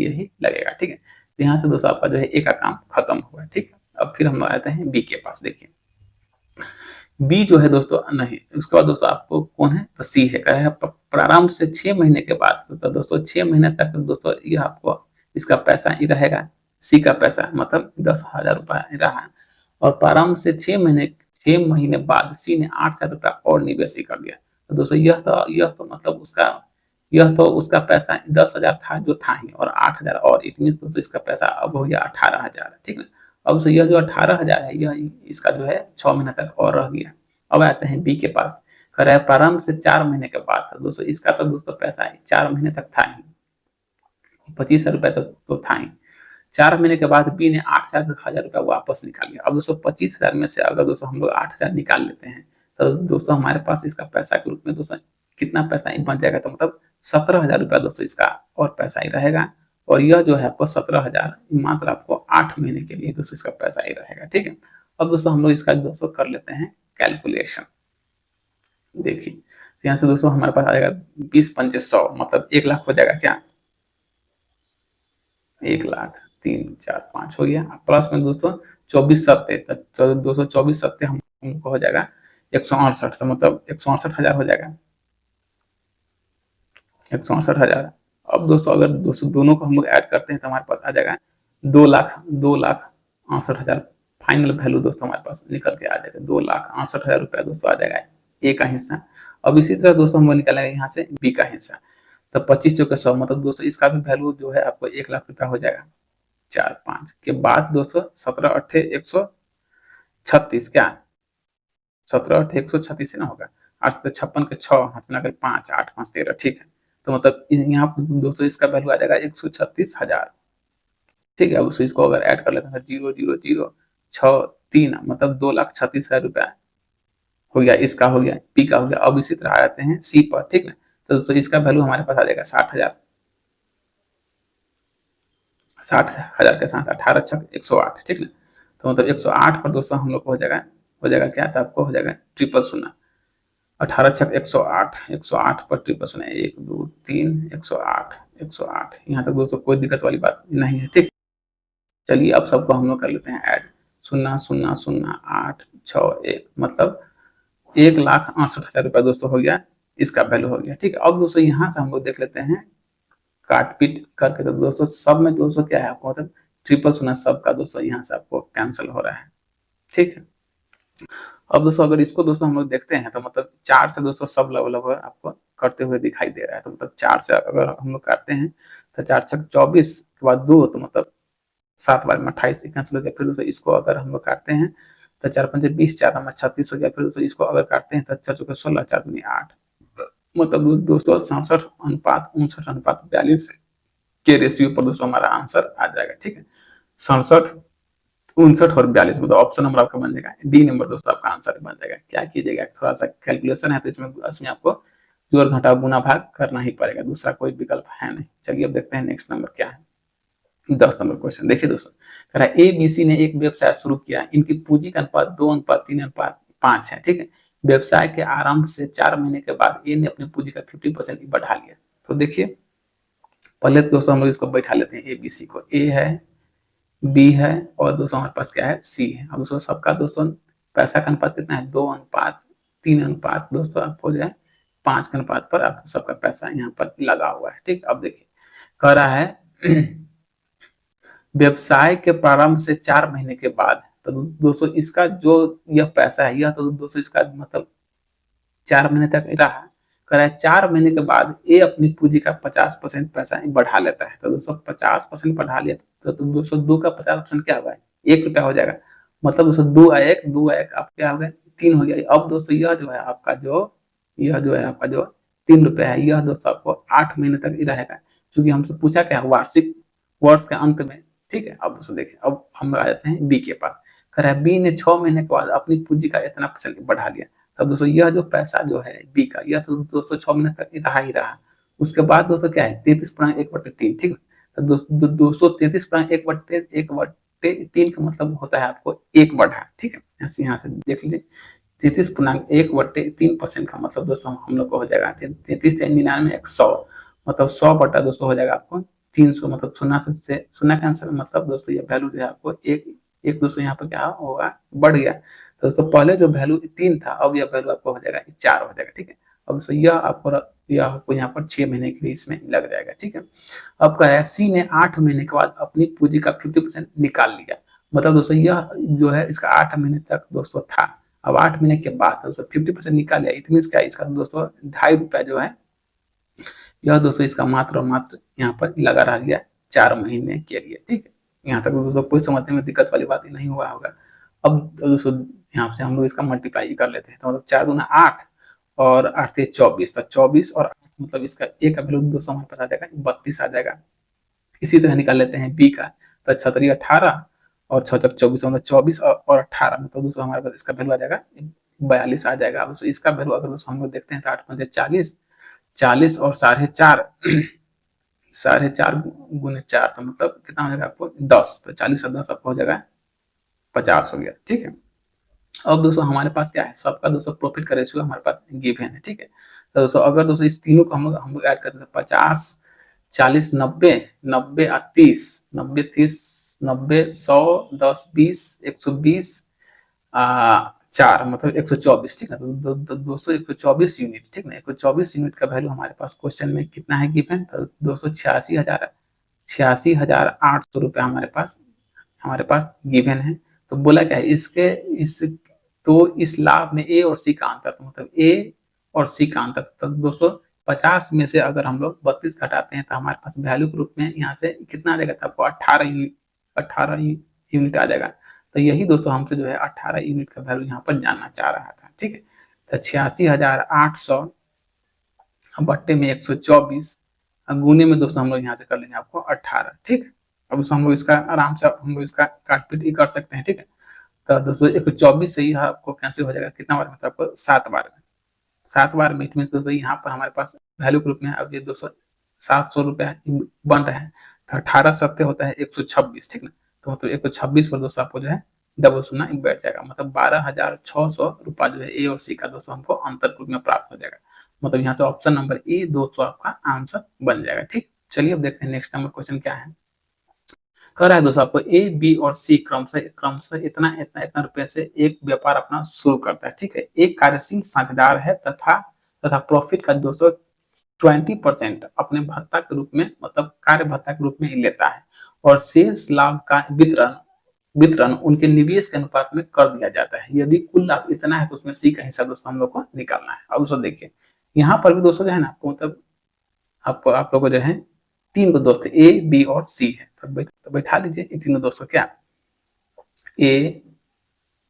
ही लगेगा, ठीक है। तो यहाँ से दोस्तों आपका जो है ए का काम खत्म हुआ, ठीक है। अब फिर हम आते हैं बी के पास। देखिए बी जो है दोस्तों नहीं, उसके बाद दोस्तों आपको कौन है, तो सी है। कह रहा है प्रारंभ से 6 महीने के बाद, तो दोस्तों 6 महीने तक दोस्तों ये आपको इसका पैसा ही रहेगा, सी का पैसा मतलब 10,000 रुपया रहा। और प्रारंभ से 6 महीने बाद सी ने 8,000 रुपया और निवेश कर दिया। तो दोस्तों यह तो मतलब उसका पैसा 10,000 था जो था ही, और 8,000 और इट मीन दोस्तों इसका पैसा अब हो गया 18,000, ठीक है। अब से यह जो 18,000 है यह इसका जो है 6 महीने तक और रह गया। अब आते हैं बी के पास। कह रहा है प्रारंभ से 4 महीने के बाद, तो दोस्तों इसका तो दोस्तों पैसा है 4 महीने तक था ही, 25,000 रुपया तो था ही। 4 महीने के बाद बी ने 8,000 रुपया वापस निकाल लिया। अब दोस्तों 25,000 में से अगर दोस्तों हम लोग 8,000 निकाल लेते हैं, तो दोस्तों हमारे पास इसका पैसा के रूप में दोस्तों कितना पैसा ही बन जाएगा, तो मतलब 17,000 रुपया दोस्तों इसका और पैसा ही रहेगा। और यह जो है आपको 17,000 मात्र आपको 8 महीने के लिए दोस्तों इसका पैसा ही रहेगा, ठीक है। अब दोस्तों हम लोग इसका दोस्तों कर लेते हैं कैलकुलेशन। देखिए यहाँ से दोस्तों हमारे पास आएगा 20 पंचे 100 मतलब 1 लाख हो जाएगा क्या, 1 लाख 3 4 5 हो गया। प्लस में दोस्तों 24 सत्ते, तो दोस्तों 24 सत्ते हमको हो जाएगा 168, तो मतलब 168,000 हो जाएगा, 168,000। अब दोस्तों अगर दोस्तों दोनों को हम लोग ऐड करते हैं तो हमारे पास आ जाएगा 2,68,000 फाइनल वैल्यू दोस्तों हमारे पास निकल के आ जाएगा 2,68,000 रुपया दोस्तों आ जाएगा ए का हिस्सा। अब इसी तरह दोस्तों हम निकालेंगे यहाँ से बी का हिस्सा, तो 25 चौके 100 मतलब दोस्तों इसका भी वैल्यू जो है आपको 1 लाख रुपया हो जाएगा। 4 5 के बाद दोस्तों 17 अट्ठे 136 क्या, 17 अट्ठे 136 से ना होगा, 8 से 56 के 6 हाथ मिलाकर 5 8 5 13, ठीक है। तो मतलब यहाँ पर दोस्तों इसका वैल्यू आ जाएगा 136,000, ठीक है। अब इसको अगर ऐड कर लेते हैं 0,0,0,6,3 मतलब 2,36,000 रुपया हो गया, इसका हो गया, पी का हो गया। अब इसी तरह आते हैं सी पर, ठीक है। तो इसका वैल्यू हमारे पास आ जाएगा 60,000, 60,000 के साथ 18 छक 108, ठीक है। तो मतलब 108 पर दोस्तों हम लोग को हो जाएगा क्या, तो आपको हो जाएगा 000, 18 छक 108, 108 पर 000, 1 2 3 108, 108। यहाँ तक दोस्तों कोई दिक्कत वाली बात नहीं है, ठीक। चलिए अब सबको हम लोग कर लेते हैं ऐड, 0,0,0,8,6,1 मतलब 1,68,000 रुपया दोस्तों हो गया, इसका वैल्यू हो गया, ठीक है। अब दोस्तों यहाँ से हम लोग देख लेते हैं काट पीट करके, तो दोस्तों सब में दोस्तों क्या है आपको मतलब 0,000 सब का दोस्तों यहाँ से आपको कैंसिल हो रहा है, ठीक है। अब दोस्तों अगर इसको दोस्तों हम लोग देखते हैं तो मतलब 4 से दोस्तों सब लगभग आपको करते हुए दिखाई दे रहा है। तो मतलब 4 से अगर हम लोग काटते हैं तो 4 छक 24 के बाद 2, तो मतलब 7 बार में 28 कैंसिल हो गया। फिर दोस्तों इसको अगर हम लोग काटते हैं तो 4 पंचे 20, 4 में 36 हो गया। फिर दोस्तों इसको अगर काटते हैं तो 4 चौके 16, 4 दूनी 8, मतलब दोस्तों 67:59:42 के रेशियो पर दोस्तों हमारा आंसर आ जाएगा, ठीक है। 67, 59 और 42 मतलब ऑप्शन नंबर आपका बन जाएगा डी नंबर दोस्तों आपका आंसर बन जाएगा। क्या कीजिएगा, थोड़ा सा कैलकुलेशन है तो इसमें आपको जोड़ घटा गुना भाग करना ही पड़ेगा, दूसरा कोई विकल्प है नहीं। चलिए अब देखते हैं नेक्स्ट नंबर क्या है, 10 नंबर क्वेश्चन। देखिए दोस्तों कह रहा है ABC ने एक व्यवसाय शुरू किया, इनकी पूंजी का अनुपात 2:3:5 है, ठीक है। व्यवसाय के आरंभ से 4 महीने के बाद ए ने अपनी पूंजी का 50% बढ़ा लिया। तो देखिए पहले तो दोस्तों हम लोग इसको बैठा लेते हैं ABC को, ए है, बी है और दोस्तों हमारे पास क्या है, सी है। अब दोस्तों सबका दोस्तों पैसा का अनुपात कितना है, 2:3 3 अनुपात दोस्तों आपको जो है 5 के अनुपात पर आपको सबका पैसा यहाँ पर लगा हुआ है। ठीक, अब देखिए कह रहा है व्यवसाय के प्रारंभ से 4 महीने के बाद, तो दोस्तों इसका जो यह पैसा है, यह तो दोस्तों इसका मतलब 4 महीने तक रहा। कह रहा है 4 महीने के बाद ये अपनी पूंजी का 50% पैसा बढ़ा लेता है। तो दोस्तों 50% बढ़ा लिया तो दोस्तों 2 का 50% क्या होगा, 1 रुपया हो जाएगा। मतलब दोस्तों 2 एक आप क्या हो गए, 3 हो गया। अब दोस्तों यह जो है आपका जो 3 रुपया है, यह दोस्तों आपको 8 महीने तक ही रहेगा, क्योंकि हमसे पूछा क्या है वार्षिक वर्ष के अंत में। ठीक है, अब दोस्तों देखिए अब हम आ जाते हैं बी के पास। कह रहा है बी ने 6 महीने के बाद अपनी पूंजी का इतना परसेंट बढ़ा लिया। तब दोस्तों यह जो पैसा जो है बी का, यह तो दोस्तों 6 महीने तक रहा ही रहा। उसके बाद दोस्तों क्या है 33/1/3। ठीक है, तो दोस्तों 33/1/3 का मतलब होता है आपको 1 बढ़ा। ठीक है, यहाँ से देख लीजिए 33.1/3% का मतलब दोस्तों हम लोग को हो जाएगा 33×99=100, मतलब 100 दोस्तों हो जाएगा आपको 300, मतलब शून्य का आंसर मतलब दोस्तों ये वैल्यू जो है आपको एक दोस्तों यहाँ पर क्या होगा, बढ़ गया। तो दोस्तों पहले जो वैल्यू 3 था, अब यह वैल्यू आपको हो जाएगा 4 हो जाएगा। ठीक है, अब दोस्तों यह आपको यहाँ पर 6 महीने के लिए इसमें लग जाएगा। ठीक है, अब कह रहा है सी ने 8 महीने के बाद अपनी पूंजी का 50% निकाल लिया। मतलब दोस्तों यह जो है इसका 8 महीने तक दोस्तों था, अब 8 महीने के बाद दोस्तों 50% निकाल लिया। इट मीन क्या, इसका दोस्तों 2.5 रुपया जो है यह दोस्तों इसका मात्र और मात्र यहाँ पर लगा रह गया 4 महीने के लिए। ठीक है, यहाँ तक दोस्तों कोई समझने में दिक्कत वाली बात नहीं हुआ होगा। अब दोस्तों यहाँ से हम लोग इसका मल्टीप्लाई कर लेते हैं, तो मतलब 4 दूना 8 और 8 से 24, तो 24 और 8 मतलब इसका ए का वैल्यू दोस्तों हमारे पास आ जाएगा 32 आ जाएगा। इसी तरह निकाल लेते हैं बी का, तो 6 18 और 6 24 मतलब 24 और 18 मतलब दोस्तों हमारे पास इसका वैल्यू आ जाएगा 42 आ जाएगा। दोस्तों इसका वैल्यू अगर दोस्तों हम लोग देखते हैं तो 8 5 40, 40 और 4.5 4.5 गुने 4 तो मतलब कितना हो जाएगा आपको 10, तो 40 और 10 आपको हो जाएगा 50 हो गया। ठीक है, अब दोस्तों हमारे पास क्या है, सबका दोस्तों प्रॉफिट का रेशियो हमारे पास गिवन है। ठीक है, तो दोस्तों अगर दोस्तों इस तीनों को हम लोग ऐड करते हैं 50 40 90 90 और 30 90 30 90 100 10 20 120 4 मतलब 124। ठीक है, तो दोस्तों 124 यूनिट। ठीक है, 124 यूनिट का वैल्यू हमारे पास क्वेश्चन में कितना है गिवन, तो दोस्तों 86,800 रुपया हमारे पास गिवन है। तो बोला क्या है इस लाभ में ए और सी का अंतर, तो मतलब ए और सी का अंतर, तो दोस्तों 50 में से अगर हम लोग 32 घटाते हैं तो हमारे पास वैल्यू के रूप में यहाँ से कितना आ जाएगा, तो आपको 18 यूनिट आ जाएगा। तो यही दोस्तों हमसे जो है 18 यूनिट का वैल्यू यहाँ पर जानना चाह रहा था। ठीक है, तो 86,800 बट्टे में 124 गुने में दोस्तों हम लोग यहाँ से कर लेंगे आपको 18। ठीक है, अब हम लोग इसका आराम से हम लोग इसका काटपीट ही कर सकते हैं। ठीक है, तो दोस्तों 124 से ही आपको कैंसिल हो जाएगा कितना बार, मतलब आपको 7 बार में 7 बार में। इट मीन दोस्तों यहाँ पर हमारे पास वैल्यू के रूप में अब ये 700 रुपया बन रहा है, तो 18 सत्ते होता है 126। ठीक ना, तो मतलब 126 पर दोस्तों आपको जो है डबल शून्य बैठ जाएगा, मतलब 12,600 रुपया जो है ए और सी का दोस्तों हमको अंतर रूप में प्राप्त हो जाएगा। मतलब यहाँ से ऑप्शन नंबर ए 200 आपका आंसर बन जाएगा। ठीक, चलिए अब देखते हैं नेक्स्ट नंबर क्वेश्चन क्या है। कह रहा है दोस्तों आपको ए बी और सी क्रमशः इतना इतना इतना रुपए से एक व्यापार अपना शुरू करता है। ठीक है, एक कार्यशील साझेदार है तथा प्रॉफिट का दोस्तों 20% अपने भत्ता के रूप में, मतलब कार्य भत्ता के रूप में ही लेता है, और शेष लाभ का वितरण उनके निवेश के अनुपात में कर दिया जाता है। यदि कुल लाभ इतना है तो उसमें सी का हिस्सा दोस्तों हम लोग को निकालना है। अब दोस्तों देखिए यहाँ पर भी दोस्तों जो है ना आपको मतलब आप लोग को जो है 3 को दोस्त ए बी और सी है, तो बैठा लीजिए ये तीनों दोस्तों क्या ए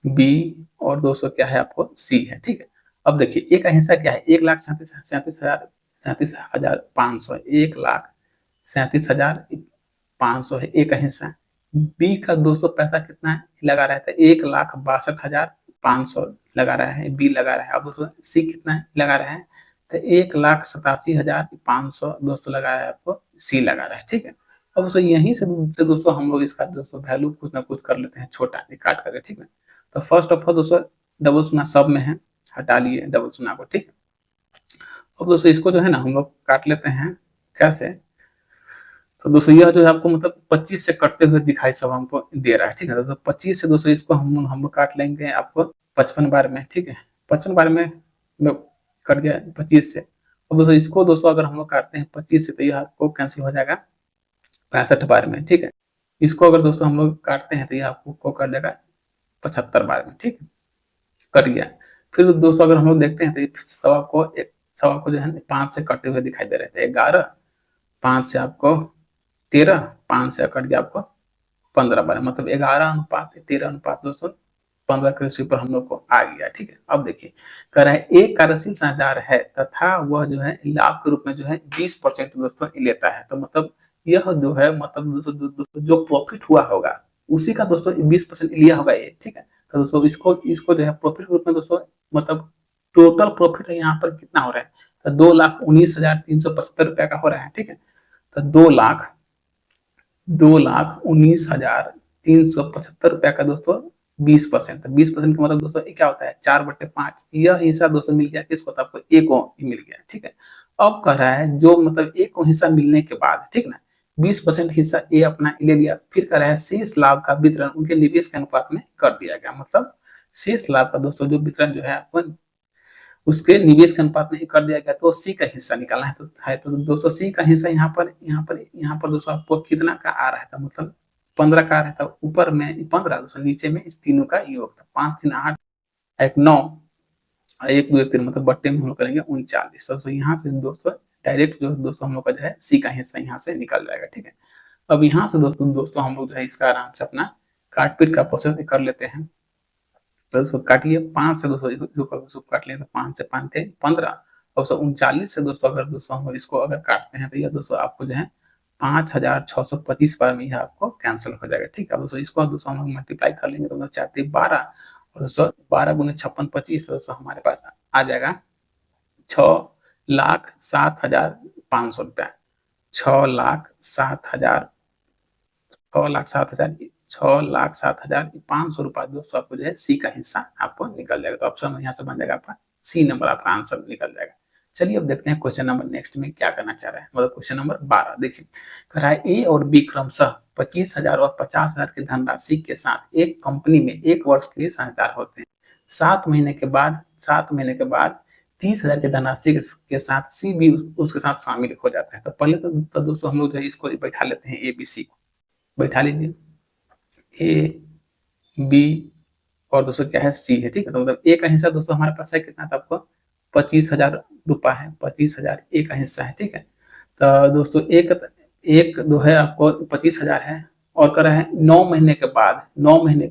बी और दोस्तों क्या है आपको सी है। ठीक है, अब देखिए ए का हिस्सा क्या है 1,37,500 1,37,500 है ए का हिस्सा। बी का दोस्तों पैसा कितना है लगा रहा है, 1,62,500 लगा रहा है बी लगा रहा है। अब दोस्तों सी कितना लगा रहा है, तो 1,87,500 दोस्तों लगा रहा है आपको सी लगा रहा है। ठीक है, अब दोस्तों यहीं से दोस्तों हम लोग इसका दोस्तों वैल्यू कुछ ना कुछ कर लेते हैं छोटा काट करके। ठीक है, तो फर्स्ट ऑफ ऑल दोस्तों डबल शून्य सब में है, हटा लिए डबल शून्य को। ठीक है, अब दोस्तों इसको जो है ना हम लोग काट लेते हैं कैसे, तो दोस्तों यह जो है आपको मतलब 25 से कटते हुए दिखाई सब हमको दे रहा है। ठीक है, तो 25 से दोस्तों इसको हम लोग काट लेंगे आपको 55 बार में। ठीक है, 55 में कट गया 25 से। अब दोस्तों इसको दोस्तों अगर हम लोग काटते हैं 25 से तो यह आपको कैंसिल हो जाएगा 65 बार में, ठीक है। इसको अगर दोस्तों हम लोग काटते हैं तो यह आपको कट जाएगा 75 बार में, ठीक है, कट गया। फिर दोस्तों अगर हम लोग देखते हैं तो सवा को जो है 5 से कटे हुए दिखाई दे रहे थे, 11, 5 से आपको 13, 5 से कट गया आपको 15 बार, मतलब 11:13 दोस्तों 15 के रेशियो पर हम लोग को आ गया, ठीक है। अब देखिए कह रहा है एक कार्यशील साझेदार है तथा वह जो है लाभ के रूप में जो है 20% दोस्तों लेता है, तो मतलब यह जो है मतलब दोस्तों जो प्रॉफिट हुआ होगा उसी का दोस्तों 20% लिया होगा ये, ठीक है। तो दोस्तों इसको जो है प्रॉफिट के रूप में दोस्तों मतलब टोटल प्रॉफिट है यहाँ पर कितना हो रहा है, तो 2,19,375 रुपया का हो रहा है, ठीक है। तो 2,19,375 रुपया का दोस्तों 20%, 20% का मतलब दोस्तों क्या होता है 4/5, यह हिस्सा दोस्तों मिल गया किसको, तो आपको ए को मिल गया, ठीक है। अब कह रहा है जो मतलब ए को हिस्सा मिलने के बाद, ठीक ना, 20% हिस्सा ए अपना ले लिया, फिर कह रहा है शेष लाभ का वितरण उनके निवेश के अनुपात में कर दिया गया, मतलब शेष लाभ का दोस्तों जो वितरण जो है आपको उसके निवेश के अनुपात में कर दिया गया, तो सी का हिस्सा निकालना है तो दोस्तों सी का हिस्सा यहाँ पर दोस्तों आपको कितना का आ रहा है, मतलब 15 का आ रहा था, ऊपर में 15 दोस्तों, नीचे में इस तीनों का योग था, 5 3 8 1 9 1 2 3, मतलब बट्टे में हम लोग करेंगे 39। तो यहाँ से दोस्तों डायरेक्ट जो दोस्तों हम लोग का जो है सी का हिस्सा यहाँ से निकल जाएगा, ठीक है। अब यहाँ से दोस्तों हम लोग जो है इसका आराम से अपना काट पीट का प्रोसेस कर लेते हैं। तो दोस्तों काटिए 5 से दोस्तों इसको काट लें तो 5 से 5 थे 15, और 39 से दोस्तों अगर दोस्तों हम इसको अगर काटते हैं तो यह दोस्तों आपको जो है 5,625 बार में यह आपको कैंसिल हो जाएगा, ठीक है। दोस्तों इसको दोस्तों हम मल्टीप्लाई कर लेंगे तो 4 12, और दोस्तों 12 × 56 25, दोस्तों हमारे पास आ जाएगा 6,07,500 रुपया, 6,07,500 रुपया दोस्तों आपको जो है सी का हिस्सा आपको निकल जाएगा। तो ऑप्शन यहाँ से बन जाएगा आपका सी नंबर, आपका आंसर निकल जाएगा। चलिए अब देखते हैं क्वेश्चन नंबर नेक्स्ट में क्या करना चाह रहा है, मतलब क्वेश्चन नंबर 12 देखिए, कह रहा है ए और बी क्रमशः 25,000 और 50,000 की धनराशि के साथ एक कंपनी में 1 वर्ष के लिए साझेदार होते हैं। 7 महीने के बाद 30,000 की धनराशि के साथ सी भी उसके साथ शामिल हो जाता है। तो पहले तो दोस्तों हम लोग जो है इसको बैठा लेते हैं, ए बी सी को बैठा लीजिए, ए बी और दोस्तों क्या है सी है, ठीक है। तो मतलब ए का हिस्सा दोस्तों हमारे पास है कितना था, आपको 25,000 रुपया है, 25,000 ए का हिस्सा है, ठीक है। तो दोस्तों एक जो है आपको 25,000 है, और कर रहा है 9 महीने के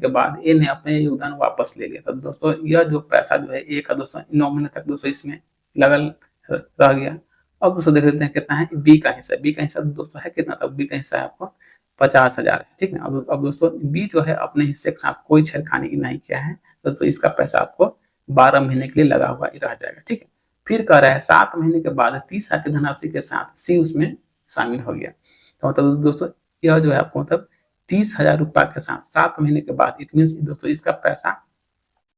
बाद ए ने अपने योगदान वापस ले लिया। तो दोस्तों यह जो पैसा जो है ए का दोस्तों 9 महीने तक दोस्तों इसमें लगल रह गया। अब दोस्तों देख लेते हैं कितना है बी का हिस्सा दोस्तों है कितना था, बी का हिस्सा है आपको 50,000 है, ठीक है। अब दोस्तों बी जो है अपने हिस्से के साथ कोई छेड़खानी नहीं किया है, तो इसका पैसा आपको 12 महीने के लिए लगा हुआ रह जाएगा, ठीक है। फिर कह रहा है 7 महीने के बाद 30,000 की धनराशि के साथ सी उसमें शामिल हो गया। तो मतलब दोस्तों यह जो है आपको मतलब 30,000 रुपया के साथ 7 महीने के बाद, इट मीन दोस्तों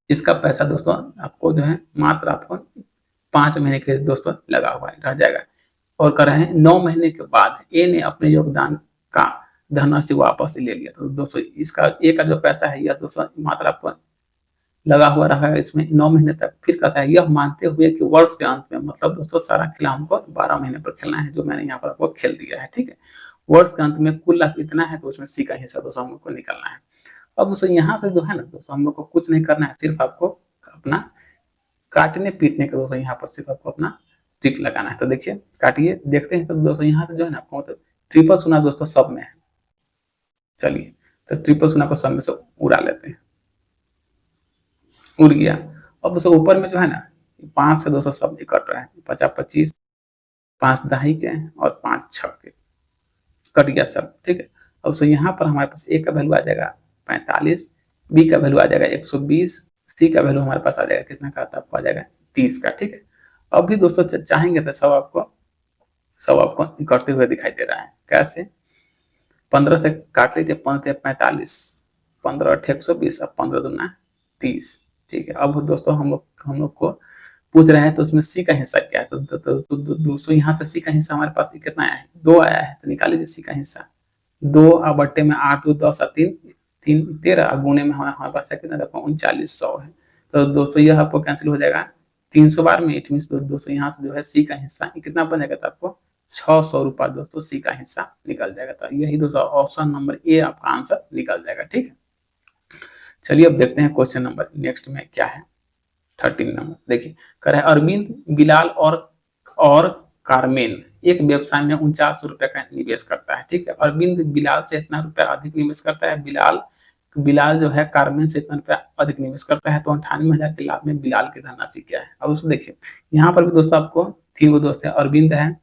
इसका पैसा दोस्तों आपको जो है मात्र आपको 5 महीने के लिए दोस्तों लगा हुआ रह जाएगा। और कह रहे हैं 9 महीने के बाद ए ने अपने योगदान का धनराशि वापस ले लिया। तो दोस्तों इसका ए का जो पैसा है यह दोस्तों मात्र आपको लगा हुआ रहा है इसमें 9 महीने तक। फिर कहता है यह मानते हुए कि वर्ष के अंत में, मतलब दोस्तों सारा खेला हमको 12 महीने पर खेलना है, जो मैंने यहाँ पर आपको खेल दिया है, ठीक है। वर्ष के अंत में कुल लाभ इतना है, तो उसमें सी का हिस्सा दोस्तों हम लोग को निकलना है। अब दोस्तों यहाँ से जो है ना दोस्तों हम लोग को कुछ नहीं करना है, सिर्फ आपको अपना काटने पीटने का दोस्तों यहाँ पर सिर्फ आपको अपना ट्रिक लगाना है। तो देखिए काटिए, देखते हैं। तो दोस्तों यहाँ से जो है ना आपको मतलब ट्रिपल शून्य दोस्तों सब में है। चलिए तो ट्रिपल शून्य को सब में से उड़ा लेते हैं, उड़ गया। अब दोस्तों ऊपर में जो है ना 5 से दोस्तों सब कट रहा है, 50 25, 5 दहाई के और 5 6 के कट गया सब, ठीक है। अब दोस्तों यहाँ पर हमारे पास ए का वैल्यू आ जाएगा 45, बी का वैल्यू आ जाएगा 120, सी का वैल्यू हमारे पास आ जाएगा कितना का, आपको आ जाएगा 30 का, ठीक है। अब भी दोस्तों चाहेंगे तो सब आपको करते हुए दिखाई दे रहा है। कैसे, 15 से काट लीजिए, 15 45, 15 8 120, अब 15 दूना 30, ठीक है। अब दोस्तों हम लोग को पूछ रहे हैं तो उसमें सी का हिस्सा क्या है। तो दोस्तों यहाँ से सी का हिस्सा हमारे पास कितना आया है, 2 आया है। तो निकाल लीजिए सी का हिस्सा, 2 और बट्टे में 8 2 10 3 13, गुणे में हमारे पास है कितना, देखो 3900 है। तो दोस्तों यह आपको कैंसिल हो जाएगा 300 बार में। इट मीन दोस्तों यहाँ से जो है सी का हिस्सा कितना बन जाएगा, तो आपको 600 रुपया दोस्तों सी का हिस्सा निकल जाएगा। तो यही दोस्तों ऑप्शन नंबर ए आपका आंसर निकल जाएगा। ठीक है, चलिए अब देखते हैं क्वेश्चन नंबर नेक्स्ट में क्या है। 13 नंबर देखिए, कह रहा है अरविंद, बिलाल और कारमेन एक व्यवसाय में 49 रुपए का निवेश करता है। ठीक है, अरविंद बिलाल से इतना रुपया अधिक निवेश करता है, बिलाल जो है कारमेन से इतना रुपया अधिक निवेश करता है, तो 98,000 के लाभ में बिलाल की धनराशि क्या है। अब उसको देखिए, यहाँ पर भी दोस्तों आपको 3 गो दोस्त है, अरविंद है,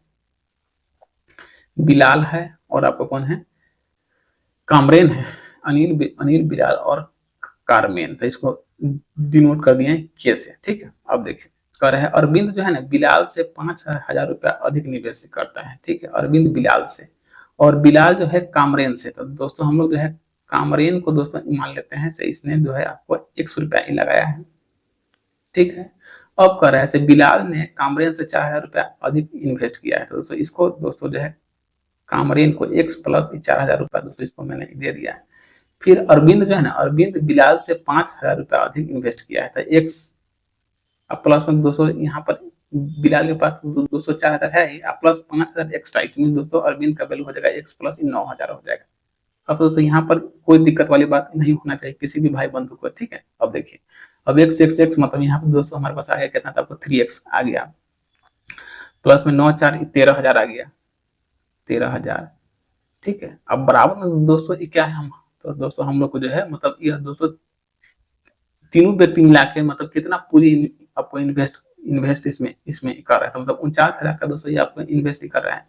बिलाल है और आपको कौन है, कामरेन है। अनिल, बिलाल और कारमेन, तो इसको डिनोट कर दिए के से। ठीक है, अब देखिए कह रहा है अरविंद जो है ना बिलाल से 5,000 रुपया अधिक निवेश करता है। ठीक है, अरविंद बिलाल से, और बिलाल जो है कामरेन से। तो दोस्तों हम लोग जो है कामरेन को दोस्तों मान लेते हैं से, इसने जो है आपको 100 रुपया ही लगाया है। ठीक है, अब कह रहा है से बिलाल ने कामरेन से 4,000 रुपया अधिक इन्वेस्ट किया है। तो दोस्तों इसको दोस्तों जो है कामरेन को x प्लस 4,000 रुपया दोस्तों इसको मैंने दे दिया है। फिर अरविंद जो है ना, अरविंद बिलाल से 5,000 रुपया अधिक इन्वेस्ट किया है, तो x अब प्लस में दोस्तों यहाँ पर बिलाल के पास दोस्तों 4,000 है ही, आप प्लस 5,000 एक्स्ट्रा, दोस्तों अरविंद का वैल्यू हो जाएगा x प्लस 9,000 हो जाएगा। अब दोस्तों यहाँ पर कोई दिक्कत वाली बात नहीं होना चाहिए किसी भी भाई बंधु को। ठीक है, अब देखिए, अब x मतलब यहाँ पर दोस्तों हमारे पास आ गया कितना, आपको 3x आ गया, प्लस में 9 4 13,000 आ गया, 13,000। ठीक है, अब बराबर में दोस्तों ये क्या है, हम तो दोस्तों हम लोग को जो है मतलब यह दोस्तों तीनों व्यक्ति मिला के मतलब कितना पूरी आपको इन्वेस्ट इसमें कर रहा है, तो मतलब 49,000 का दोस्तों ये आपको इन्वेस्ट कर रहा है,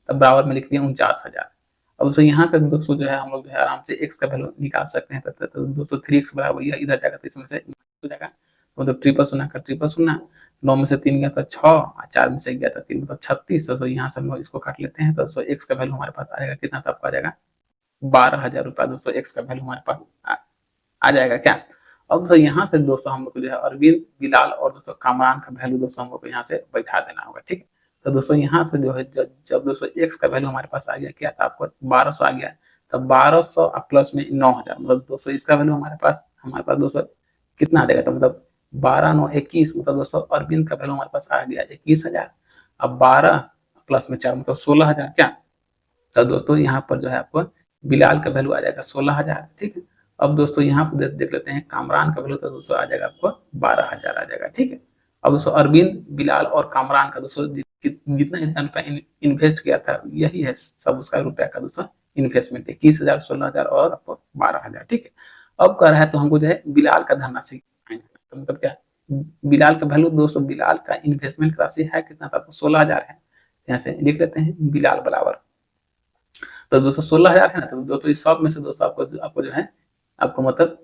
तब बराबर में लिख दिया 49,000। अब दोस्तों यहाँ से दोस्तों जो है हम लोग जो है आराम से x का वैल्यू निकाल सकते हैं। तो दोस्तों 3x बराबर यह इधर जाएगा, तो इसमें से हो जाएगा, मतलब ट्रिपल शून्य का ट्रिपल शून्य, 9 में से 3 गया तो 6, 4 में से गया तो 3 मतलब 36। तो यहाँ से हम लोग इसको काट लेते हैं, तो दोस्तों x का वैल्यू हमारे पास आएगा कितना, तो आपको आ जाएगा 12,000 रुपया दोस्तों x का वैल्यू हमारे पास आ जाएगा क्या। अब दोस्तों यहाँ से दोस्तों हम लोग को जो है अरविंद, बिलाल और दोस्तों कामरान का वैल्यू दोस्तों हम लोग को यहाँ से बैठा देना होगा। ठीक है, तो दोस्तों यहाँ से जो है जब दोस्तों x का वैल्यू हमारे पास आ गया क्या, तो आपको 1200 आ गया, तब 1200 प्लस में 9,000 मतलब दोस्तों इसका वैल्यू हमारे पास दोस्तों कितना आ जाएगा, तो मतलब 12 9 21, मतलब दोस्तों अरविंद का वैल्यू हमारे पास आ गया 21,000। अब 12 प्लस में 4 मतलब 16,000 क्या, तो दोस्तों यहाँ पर जो है आपको बिलाल का वैल्यू आ जाएगा 16,000। ठीक है, अब दोस्तों यहाँ पर देख लेते हैं कामरान का वैल्यू, तो दोस्तों आ जाएगा आपको 12,000 आ जाएगा। ठीक है, अब दोस्तों अरविंद, बिलाल और कामरान का दोस्तों जितना रुपया इन्वेस्ट किया था यही है सब उसका रुपया का दोस्तों इन्वेस्टमेंट 21,000, 16,000 और आपको 12,000। ठीक है, अब कर रहा है तो हमको जो है बिलाल का धनराशि, तो मतलब क्या बिलाल का वैल्यू दोस्तों, बिलाल का इन्वेस्टमेंट राशि है कितना, आपको 16,000 है। यहाँ से लिख लेते हैं बिलाल बराबर, तो दोस्तों 16,000 है ना, तो दोस्तों इस सब में से दोस्तों आपको जो है आपको मतलब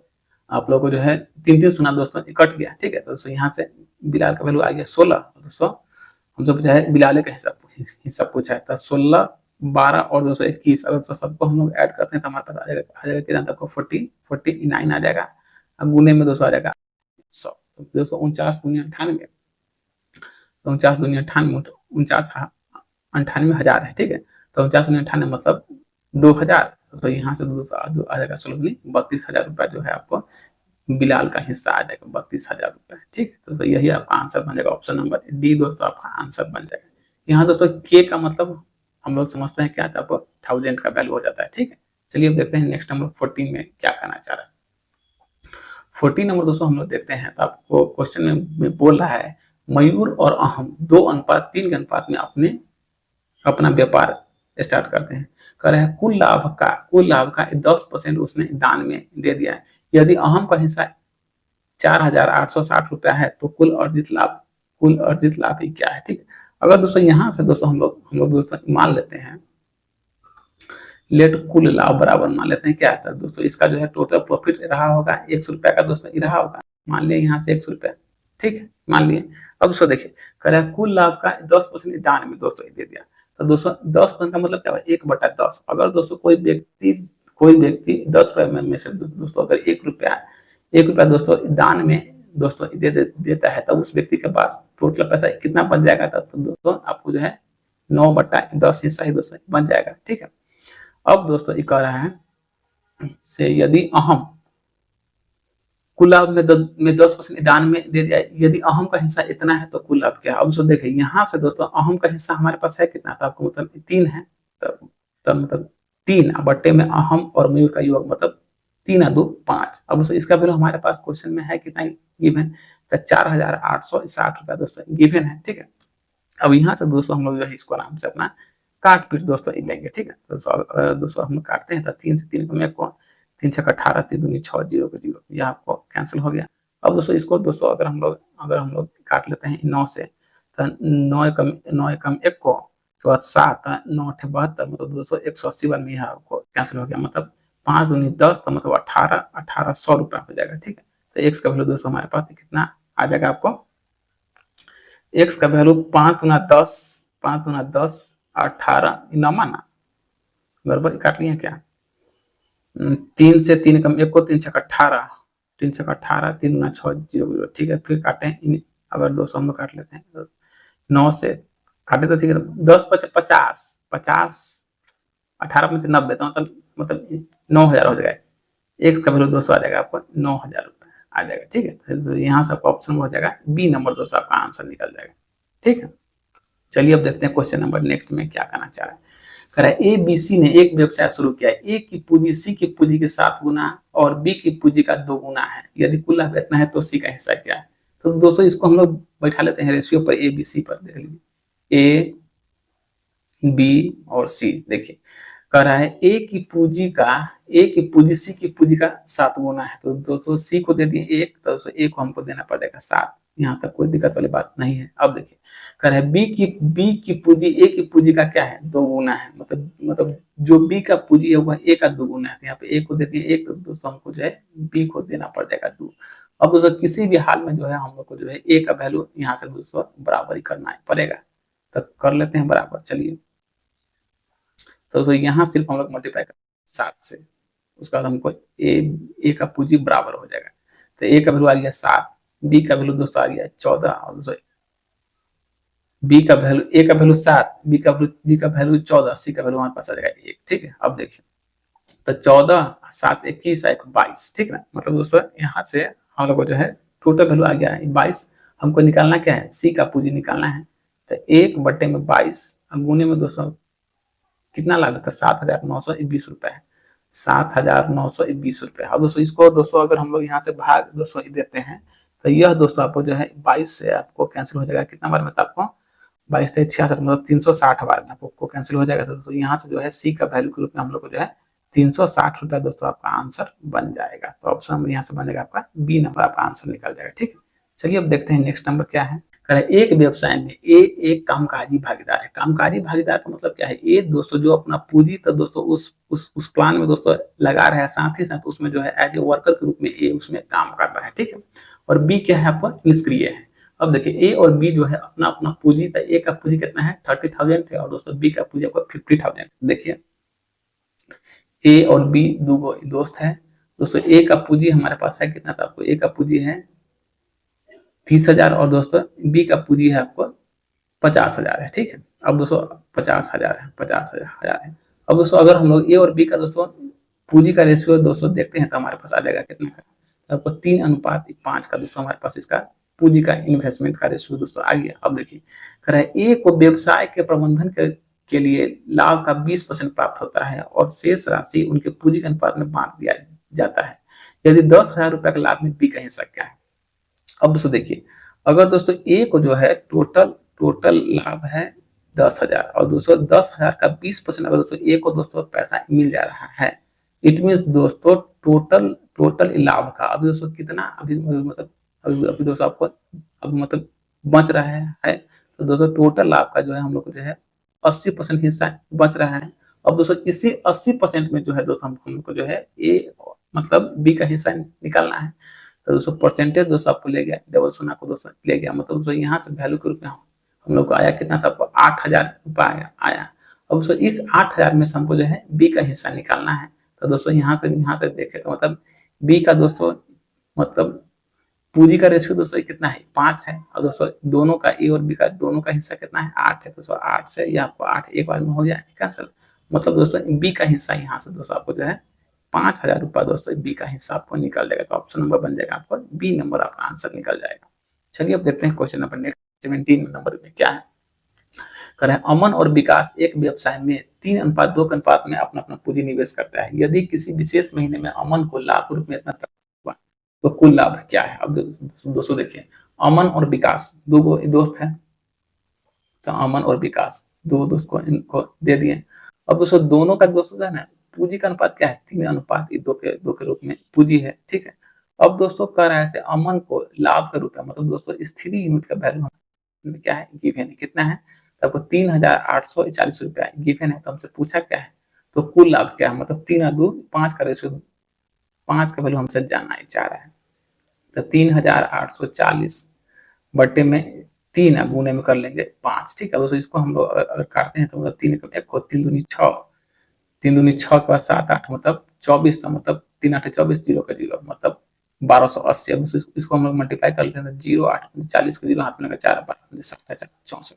आप लोगों को जो है 3 सुना दोस्तों कट गया। ठीक है, तो दोस्तों यहाँ से बिलाल का वैल्यू आ गया 16, दोस्तों हमसे पूछा है बिलाल का हिस्सा पूछा है, तो 16 12 और दोस्तों 21, अगर तो सबको हम लोग ऐड करते हैं तो हमारे पास आ जाएगा कितना, आपको 49 आ जाएगा। अब गुने में दोस्तों आ जाएगा 100, तो दोस्तों 49 दूनी 98, 49 दूनी 98, 49,98,000 है। ठीक है, तो 49 दूनी 98 मतलब 2,000, तो यहाँ से दोस्तों आ जाएगा 16 32,000 रुपया जो है आपको बिलाल का हिस्सा आ जाएगा 32,000 रुपया। ठीक है, तो यही आपका आंसर बन जाएगा, ऑप्शन नंबर डी दोस्तों आपका आंसर बन जाएगा। यहाँ दोस्तों के का मतलब हम लोग समझते हैं क्या, आपको 1000 का वैल्यू हो जाता है। ठीक है, चलिए अब देखते हैं नेक्स्ट नंबर 14 में क्या करना चाह रहा है। 14 नंबर दोस्तों हम लोग देखते हैं, तो आपको क्वेश्चन में बोल रहा है मयूर और अहम 2:3 के अनुपात में अपना व्यापार स्टार्ट करते हैं। कह रहे हैं कुल लाभ का 10% उसने दान में दे दिया है। यदि अहम का हिस्सा 4,860 रुपया है तो कुल अर्जित लाभ ही क्या है। ठीक है, अगर दोस्तों यहाँ से दोस्तों हम लोग दोस्तों मान लेते हैं, लेट कुल लाभ बराबर मान लेते हैं क्या है दोस्तों, इसका जो है टोटल प्रॉफिट रहा होगा 100 रुपया का दोस्तों रहा होगा, मान लिया यहाँ से 100 रुपया। ठीक है, मान लिए। अब दोस्तों देखिए कह रहा है कुल लाभ का 10% दान में दोस्तों दे दिया, तो दोस्तों 10% का मतलब क्या है 1/10। अगर दोस्तों कोई व्यक्ति 10 रुपये में से दोस्तों अगर 1 रुपया दोस्तों दान में दोस्तों देता है, तब उस व्यक्ति के पास टोटल पैसा कितना बच जाएगा, तो दोस्तों आपको जो है 9/10 हिस्सा ही दोस्तों बन जाएगा। ठीक है, अब दोस्तों ये कह रहा है से यदि अहम कुल लाभ में 10% दान में दे दिया। यदि अहम का हिस्सा इतना है तो कुल लाभ क्या है। अब दोस्तों देखिए यहाँ से दोस्तों अहम का हिस्सा हमारे पास है कितना, तो आपको मतलब 3 है, तब मतलब 3 बट्टे में अहम और मयूर का योग मतलब 3 2 5। अब दोस्तों इसका वैल्यू हमारे पास क्वेश्चन में है कितना गिवन, तो 4860 रुपया दोस्तों गिवन है। ठीक है, अब यहाँ से दोस्तों हम लोग जो है इसको आराम से अपना काट पीट दोस्तों लेंगे। ठीक है, दोस्तों हम लोग काटते हैं तो 3 से 3 को 3 छक्का 18, 3 दूनी 6, 0 को 0, यह आपको कैंसिल हो गया। अब दोस्तों इसको दोस्तों अगर हम लोग काट लेते हैं 9 से, तो 9 एकम 1 को के बाद 7, 9 8 72, मतलब दोस्तों 180 बार में यह आपको कैंसिल हो गया, मतलब 5 दूनी 10, तो मतलब 1800 रुपया हो जाएगा। ठीक है, तो एक्स का वैल्यू दोस्तों हमारे पास कितना आ जाएगा, आपको एक्स का वैल्यू 5 गुना 10, 18 ना माना, गड़बड़ काट लिया क्या, 3 से 3 कम 1 को 3 छक्का 18, 3 छक्का 18, 3 गुना 6, 0। ठीक है, फिर काटे अगर दोस्तों हम लोग काट लेते हैं 9 से काटे तो ठीक है, 10 × 50, 50, 18 × 90, तो मतलब 9000 हो जाएगा। एक्स का वैल्यू दोस्तों आ जाएगा आपको 9000 रुपये आ जाएगा। ठीक है, तो यहाँ से आपका ऑप्शन हो जाएगा बी नंबर दोस्तों आपका आंसर निकल जाएगा। ठीक है, चलिए अब देखते हैं क्वेश्चन नंबर नेक्स्ट में क्या करना चाह रहा है। कह रहा है ए बी सी ने एक व्यवसाय शुरू किया है, ए की पूंजी सी की पूंजी के 7 गुना और बी की पूंजी का 2 गुना है, यदि कुल लाभ इतना है तो सी का हिस्सा क्या है। तो दोस्तों इसको हम लोग बैठा लेते हैं रेशियो पर, ए बी सी पर देख लीजिए, ए बी और सी। देखिए कह रहा है ए की पूंजी सी की पूंजी का 7 गुना है, तो दोस्तों सी को दे दिए 1, तो दोस्तों ए को हमको देना पड़ेगा 7। यहाँ तक कोई दिक्कत वाली बात नहीं है। अब देखिए कह रहा है बी की पूंजी ए की पूंजी का क्या है, 2 गुना है, मतलब जो बी का पूंजी है वह ए का 2 गुना है, तो यहाँ पे ए को दे दिए 1, तो दोस्तों हमको जो है बी को देना पड़ जाएगा 2। अब दोस्तों किसी भी हाल में जो है हम लोग को जो है ए का वैल्यू यहाँ से दोस्तों बराबर ही करना पड़ेगा, तो कर लेते हैं बराबर। चलिए तो यहाँ सिर्फ हम लोग मल्टीप्लाई कर 7 से, उसके बाद हमको ए का पूंजी बराबर हो जाएगा, तो ए का वैल्यू आ गया 7, बी का वैल्यू दोस्तों आ गया 14, और दोस्तों बी का वैल्यू ए का वैल्यू 7, बी का वैल्यू 14, सी का वैल्यू हमारे पास आ जाएगा 1। ठीक है, अब देखिए तो 14 7 21 1 22। ठीक है, मतलब दोस्तों यहाँ से हम लोग को जो है टोटल वैल्यू आ गया है 22। हमको निकालना क्या है, सी का पूंजी निकालना है, तो 1/22 गुने में दोस्तों कितना लागत है, 7920 रुपए है, 7920 रुपए। अब दोस्तों इसको दोस्तों अगर हम लोग यहाँ से भाग दोस्तों देते हैं तो यह दोस्तों आपको जो है 22 से आपको कैंसिल हो जाएगा, कितना बार में तो आपको 22 से 66, मतलब 360 बार में आपको कैंसिल हो जाएगा। तो दोस्तों यहाँ से जो है सी का वैल्यू के रूप में हम लोग को जो है 360 रुपया दोस्तों आपका आंसर बन जाएगा। तो ऑप्शन यहाँ से बनेगा आपका बी नंबर आपका आंसर निकल जाएगा। ठीक है, चलिए अब देखते हैं नेक्स्ट नंबर क्या है। एक व्यवसाय में ए एक कामकाजी भागीदार है। कामकाजी भागीदार का मतलब क्या है, ए दोस्तों जो अपना पूंजी तो दोस्तों उस प्लान में दोस्तों लगा रहा है, साथ ही साथ उसमें जो है एज ए वर्कर के रूप में ए उसमें काम कर रहा है। ठीक है, और बी क्या है आपका निष्क्रिय है। अब देखिए ए और बी जो है अपना अपना पूंजी, तो ए का पूंजी कितना है 30,000 है, और दोस्तों बी का पूंजी आपको 50,000। देखिए ए और बी दो दोस्त है दोस्तों, ए का पूंजी हमारे पास है कितना, तो आपको ए का पूंजी है 30,000 और दोस्तों बी का पूंजी है आपको 50,000 है। ठीक है, अब दोस्तों 50,000 है, 50,000 है। अब दोस्तों अगर हम लोग ए और बी का दोस्तों पूंजी का रेशियो दोस्तों देखते हैं तो हमारे पास आ जाएगा कितना का, तो आपको 3:5 का दोस्तों हमारे पास इसका पूंजी का इन्वेस्टमेंट का रेशियो दोस्तों आ गया। अब देखिए कह रहा है ए को व्यवसाय के प्रबंधन के लिए लाभ का 20% प्राप्त होता है और शेष राशि उनके पूंजी के अनुपात में बांट दिया जाता है, यदि 10,000 रुपए के लाभ में बी का हिस्सा क्या है। अब दोस्तों देखिए अगर दोस्तों ए को जो है टोटल लाभ है 10,000 और दोस्तों 10,000 का 20% अगर दोस्तों ए को दोस्तों पैसा मिल जा रहा है, इट मीन दोस्तों टोटल लाभ का अभी दोस्तों कितना अभी मतलब अभी दोस्तों आपको अभी मतलब बच रहा है, तो दोस्तों टोटल लाभ का जो है हम लोग को जो है 80% हिस्सा बच रहा है। अब दोस्तों इसी 80% में जो है दोस्तों हम लोग को जो है ए मतलब बी का हिस्सा निकालना है, तो दोस्तों परसेंटेज दोस्तों आपको ले गया, डबल सोना को दोस्तों ले गया, मतलब दोस्तों यहाँ से वैल्यू के रूप में हम लोग को आया कितना था, आपको 8,000 रुपया आया। अब दोस्तों इस 8,000 में से हमको जो है बी का हिस्सा निकालना है, तो दोस्तों यहाँ से देखे तो मतलब बी का दोस्तों मतलब पूंजी का रेशियो दोस्तों कितना है 5 है, और दोस्तों दोनों का ए और बी का दोनों का हिस्सा कितना है 8 है, दोस्तों 8 से ये आपको 8 एक बार में हो गया कैंसिल, मतलब दोस्तों बी का हिस्सा यहाँ से दोस्तों आपको जो है 5,000 रुपया दोस्तों बी का हिस्सा आपको निकल जाएगा। तो ऑप्शन नंबर बन जाएगा आपको बी नंबर, आपका आंसर निकल जाएगा। चलिए अब देखते हैं क्वेश्चन नंबर नेक्स्ट 17 नंबर में क्या है। कह रहे हैं अमन और विकास एक व्यवसाय में 3:2 के अनुपात में अपना अपना पूंजी निवेश करता है। यदि किसी विशेष महीने में अमन को लाख रुपए इतना हुआ तो कुल लाभ क्या है। अब दोस्तों देखिए, अमन और विकास दो दोस्त हैं, तो अमन और विकास दो दोस्त को इनको दे दिए। अब दोस्तों दोनों का दोस्तों है ना पूंजी का अनुपात क्या है, 3:2 के रूप में पूंजी है, ठीक है। अब दोस्तों कह रहा है अमन को लाभ का रुपया, मतलब दोस्तों स्थिर यूनिट का वैल्यू क्या है, गिवन है, कितना है, तो आपको 3,840 रुपया गिवन है। तो हमसे पूछा क्या है, तो कुल लाभ क्या है, मतलब 3:2 का रेशियो 5 का वैल्यू हमसे जानना ही चाह रहा है। तो 3,840 बटे में 3 गुने में कर लेंगे 5, ठीक है दोस्तों। इसको हम लोग अगर काटते हैं तो मतलब 3 को 3 दूनी 6, 3 दूनी 6 के बाद 7 8 मतलब 24 था, मतलब 3 8 24, 0 का 0 मतलब 1280। अब इसको हम लोग मल्टीप्लाई कर लेते हैं, 0 8 40 को 0 हाथ में लगा 4 12 64,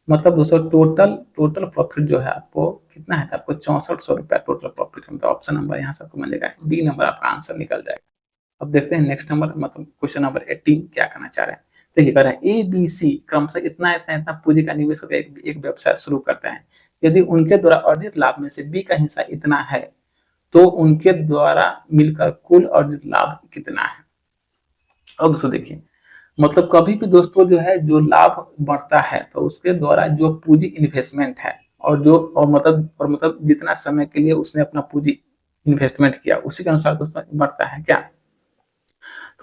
मतलब दोस्तों टोटल प्रॉफिट जो है आपको कितना है, आपको 6400 रुपया टोटल प्रॉफिट है। मतलब ऑप्शन नंबर यहाँ से आपको मिलेगा डी नंबर, आपका आंसर निकल जाएगा। अब देखते हैं नेक्स्ट नंबर, मतलब क्वेश्चन नंबर 18 क्या करना चाह रहे हैं। देखिए कह रहा है ए बी सी क्रम से इतना इतना इतना पूंजी का निवेश करके एक व्यवसाय शुरू करते हैं। यदि उनके द्वारा अर्जित लाभ में से बी का हिस्सा इतना है तो उनके द्वारा मिलकर कुल अर्जित लाभ कितना है। अब दोस्तों देखिए, मतलब कभी भी दोस्तों जो है जो लाभ बढ़ता है तो उसके द्वारा जो पूंजी इन्वेस्टमेंट है और मतलब जितना समय के लिए उसने अपना पूंजी इन्वेस्टमेंट किया उसी के अनुसार दोस्तों बढ़ता है क्या।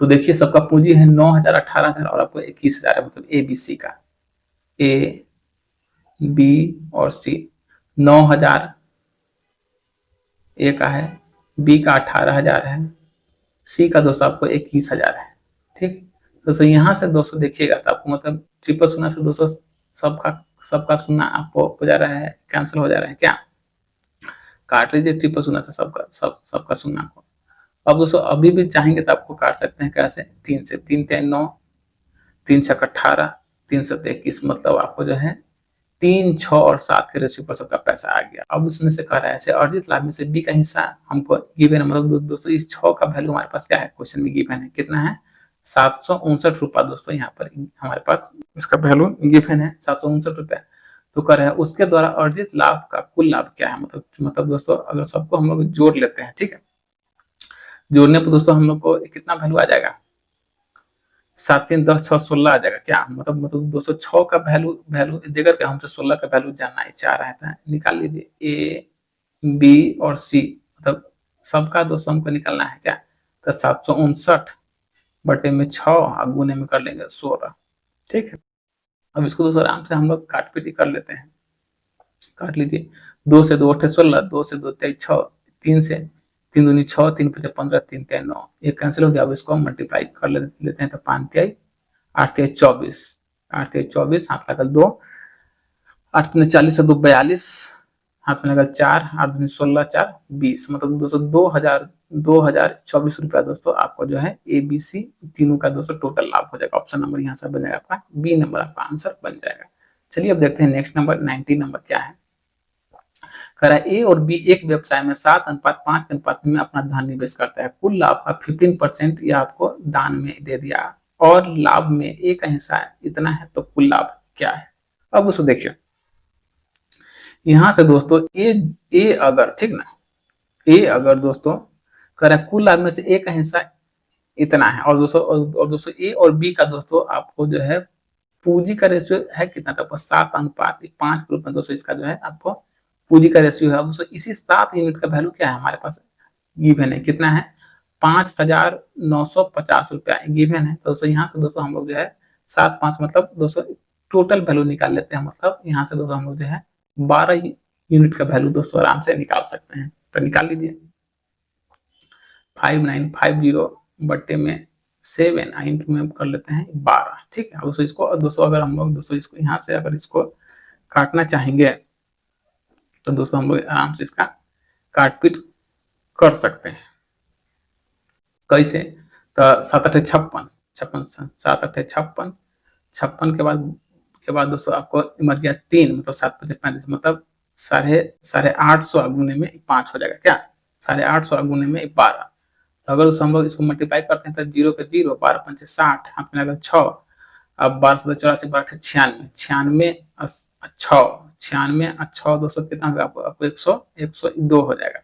तो देखिए सबका पूंजी है 9,000 18,000 और आपको 21,000 है, मतलब ए बी सी का, ए बी और सी 9,000 ए का है, बी का 18,000 है, सी का दोस्तों आपको 21,000 है, ठीक। दोस्तों यहाँ से दोस्तों देखिएगा तो आपको मतलब 0.00 से दोस्तों सबका शून्य आपको हो जा रहा है, कैंसिल हो जा रहा है क्या, काट लीजिए 0.00 से सबका शून्य को। अब दोस्तों अभी भी चाहेंगे तो आपको काट सकते हैं कैसे, 3 से, 3 3 9, 3 6 18, 3 7 21, मतलब आपको जो है 3 6 और 7 के रेशियो पर सबका पैसा आ गया। अब उसमें से कह रहा है अर्जित लाभ में से बी का हिस्सा हमको गिवन है, मतलब दोस्तों इस 6 का वैल्यू हमारे पास क्या है, क्वेश्चन में गिवन है, कितना है 759 रुपया दोस्तों, यहाँ पर हमारे पास इसका वैल्यू गिवन है 759 रुपया। तो कह रहा है उसके द्वारा अर्जित लाभ का कुल लाभ क्या है, मतलब दोस्तों अगर सबको हम लोग जोड़ लेते हैं, ठीक है, जोड़ने पर दोस्तों हम लोग को कितना वैल्यू आ जाएगा, 7 3 10 6 16 आ जाएगा क्या, मतलब दोस्तों 6 का वैल्यू देकर के हमसे 16 का वैल्यू जानना ही चाह रहा था। निकाल लीजिए ए बी और सी, मतलब सबका दोस्तों हमको निकालना है क्या, तो 759 बटे में 6 गुने में कर लेंगे 16, ठीक है। अब इसको दोस्तों आराम से हम लोग काट पीट कर लेते हैं, काट लीजिए, 2 से 2 8 16, 2 से 2 23 6, 3 से 3 दूनी 6, 3 5 15, 3 3 9, ये कैंसिल हो गया। अब इसको हम मल्टीप्लाई कर लेते हैं, तो 5 3 8 3 24, 8 3 24, हाथ लगा 2, 8 में 40 से 2 42, हाथ में लगा 4, 8 दूनी 16 4 20, मतलब दोस्तों 2,024 रुपया दोस्तों आपको जो है ए बी सी तीनों का दोस्तों टोटल लाभ हो जाएगा। ऑप्शन नंबर यहाँ से बन जाएगा आपका बी नंबर, आपका आंसर बन जाएगा। चलिए अब देखते हैं नेक्स्ट नंबर 19 नंबर क्या है। कह रहा है ए और बी एक व्यवसाय में 7:5 के अनुपात में अपना धन निवेश करता है। कुल लाभ का 15% यह आपको दान में दे दिया और लाभ में ए का हिस्सा इतना है, तो कुल लाभ क्या है। अब उसको देखिए, यहां से दोस्तों ए अगर, ठीक ना, ए अगर दोस्तों कह रहा है कुल लाभ में से ए का हिस्सा इतना है, और दोस्तों ए और बी का दोस्तों आपको जो है पूंजी का रेशियो है कितना, तो 7:5 के रूप में दोस्तों इसका जो है आपको पूंजी का रेशियो है। अब दोस्तों इसी 7 यूनिट का वैल्यू क्या है हमारे पास गिवन है, कितना है 5,950 रुपया गिवन है। तो दोस्तों यहाँ से दोस्तों हम लोग जो है 7 5 मतलब दोस्तों टोटल वैल्यू निकाल लेते हैं, मतलब यहाँ से दोस्तों हम लोग जो है 12 यूनिट का वैल्यू दोस्तों आराम से निकाल सकते हैं। तो निकाल लीजिए, 5950 बटे में 7 इंटू में कर लेते हैं 12, ठीक है। अब इसको दोस्तों अगर हम लोग दोस्तों इसको यहाँ से अगर इसको काटना चाहेंगे तो दोस्तों हम लोग आराम से इसका काट पीट कर सकते हैं। कैसे, तो 7 8 56, 7 8 56, 56 के बाद दोस्तों आपको बच गया 3, मतलब 7 5 35, मतलब 850 गुने में 5 हो जाएगा क्या, 850 गुने में 12। तो अगर दोस्तों हम लोग इसको मल्टीप्लाई करते हैं तो 0 के 0, 12 पंचे 60, यहाँ पे लगा 6, अब 1284, 12 96, 96 6 दोस्तों कितना होगा आपको 102 हो जाएगा।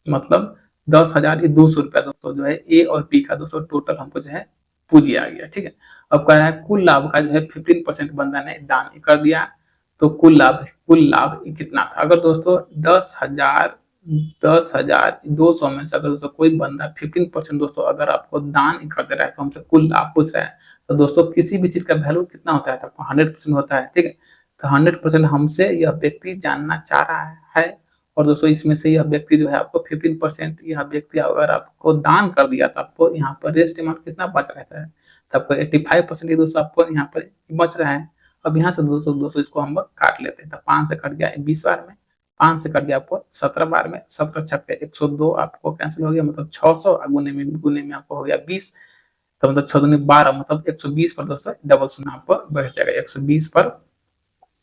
मतलब 10,200 रुपया दोस्तों जो है ए और बी का दोस्तों टोटल हमको जो है पूंजी आ गया। ठीक है, अब कह रहा है कुल लाभ का जो है 15% बंदा ने दान कर दिया, तो कुल लाभ कितना था। अगर दोस्तों 10,200 में से अगर दोस्तों कोई बंदा 15% दोस्तों अगर आपको दान कर दे रहा है तो हमसे कुल लाभ पूछ रहा है, तो दोस्तों किसी भी चीज का वैल्यू कितना होता है, तो 100% होता है। ठीक है, तो 100% हमसे यह व्यक्ति जानना चाह रहा है, और दोस्तों इसमें से यह व्यक्ति जो है आपको 15%, यह व्यक्ति अगर आपको दान कर दिया तो आपको यहाँ पर रेस्ट अमाउंट कितना बच रहता है, तो आपको 85% दोस्तों आपको यहाँ पर बच रहा है। अब यहाँ से दोस्तों इसको हम काट लेते हैं, तो 5 से कट गया 20 बार में, 5 से कट गया आपको 17 बार में, 17 छक्के 102 आपको कैंसिल हो गया, मतलब 600 गुने में आपको हो गया 20, तो मतलब 6 दूनी 12, मतलब 120 पर दोस्तों डबल सुना आपको बैठ जाएगा, 120 पर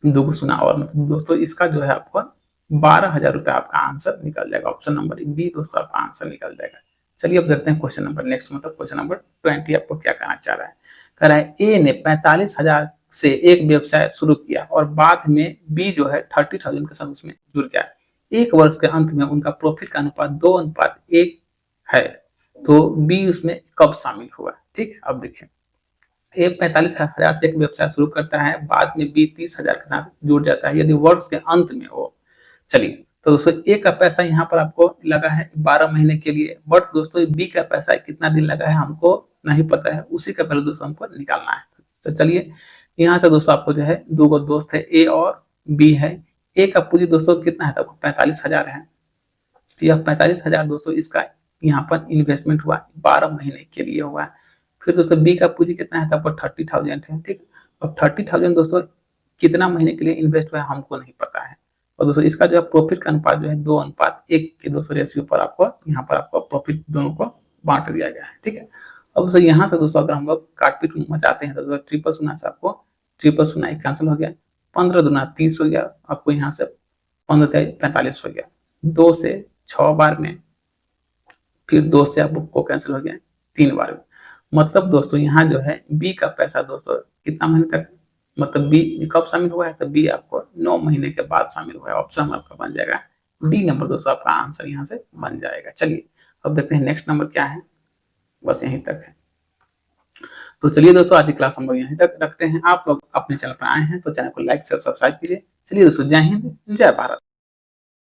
दो सुना, और मतलब दोस्तों इसका जो है आपको 12,000 रुपया आपका आंसर निकल जाएगा। ऑप्शन नंबर बी दोस्तों आपका आंसर निकल जाएगा। चलिए अब देखते हैं क्वेश्चन नंबर नेक्स्ट, मतलब क्वेश्चन नंबर 20 आपको क्या कहना चाह रहा है। कह रहा है ए ने 45,000 से एक व्यवसाय शुरू किया और बाद में बी जो है 30,000 के साथ उसमें जुड़ गया। एक वर्ष के अंत में उनका प्रॉफिट का अनुपात 2:1 है, तो बी उसमें कब शामिल हुआ। ठीक है, अब देखिए ए 45,000 से एक व्यवसाय शुरू करता है, बाद में बी 30,000 के साथ जुड़ जाता है, यदि वर्ष के अंत में हो। चलिए, तो दोस्तों ए का पैसा यहाँ पर आपको लगा है 12 महीने के लिए, बट दोस्तों बी का पैसा कितना दिन लगा है हमको नहीं पता है, उसी का पहले दोस्तों हमको निकालना है। तो चलिए यहाँ से दोस्तों आपको जो है दो दोस्त है ए और बी है। ए का पूंजी दोस्तों कितना है, तो 45,000 है, यह 45,000 दोस्तों इसका यहाँ पर इन्वेस्टमेंट हुआ 12 महीने के लिए हुआ। फिर दोस्तों बी का पूंजी कितना है, तो आपको 30,000 है। ठीक, अब 30,000 दोस्तों कितना महीने के लिए इन्वेस्ट हुआ है हमको नहीं पता है, और दोस्तों इसका जो है प्रॉफिट का अनुपात जो है 2:1 के दोस्तों रेशियो पर आपको यहाँ पर आपको प्रॉफिट दोनों को बांट दिया गया है। ठीक है, अब दोस्तों यहाँ से दोस्तों अगर हम लोग काटपीट मचाते हैं तो दोस्तों ट्रिपल शून्य से आपको ट्रिपल शून्य कैंसिल हो गया, 15 दूना 30 हो गया, आपको यहाँ से 15 45 हो गया, 2 से 6 बार में, फिर 2 से आपको कैंसिल हो गया 3 बार में। मतलब दोस्तों यहाँ जो है बी का पैसा दोस्तों कितना महीने तक, मतलब बी कब शामिल हुआ है, तो बी आपको 9 महीने के बाद शामिल हुआ है। ऑप्शन आपका बन जाएगा डी नंबर दोस्तों आपका आंसर यहाँ से बन जाएगा। चलिए अब देखते हैं नेक्स्ट नंबर क्या है, बस यहीं तक है। तो चलिए दोस्तों आज की क्लास हम लोग यहीं तक रखते हैं। आप लोग अपने चैनल पर आए हैं तो चैनल को लाइक शेयर सब्सक्राइब कीजिए। चलिए दोस्तों, जय हिंद जय भारत।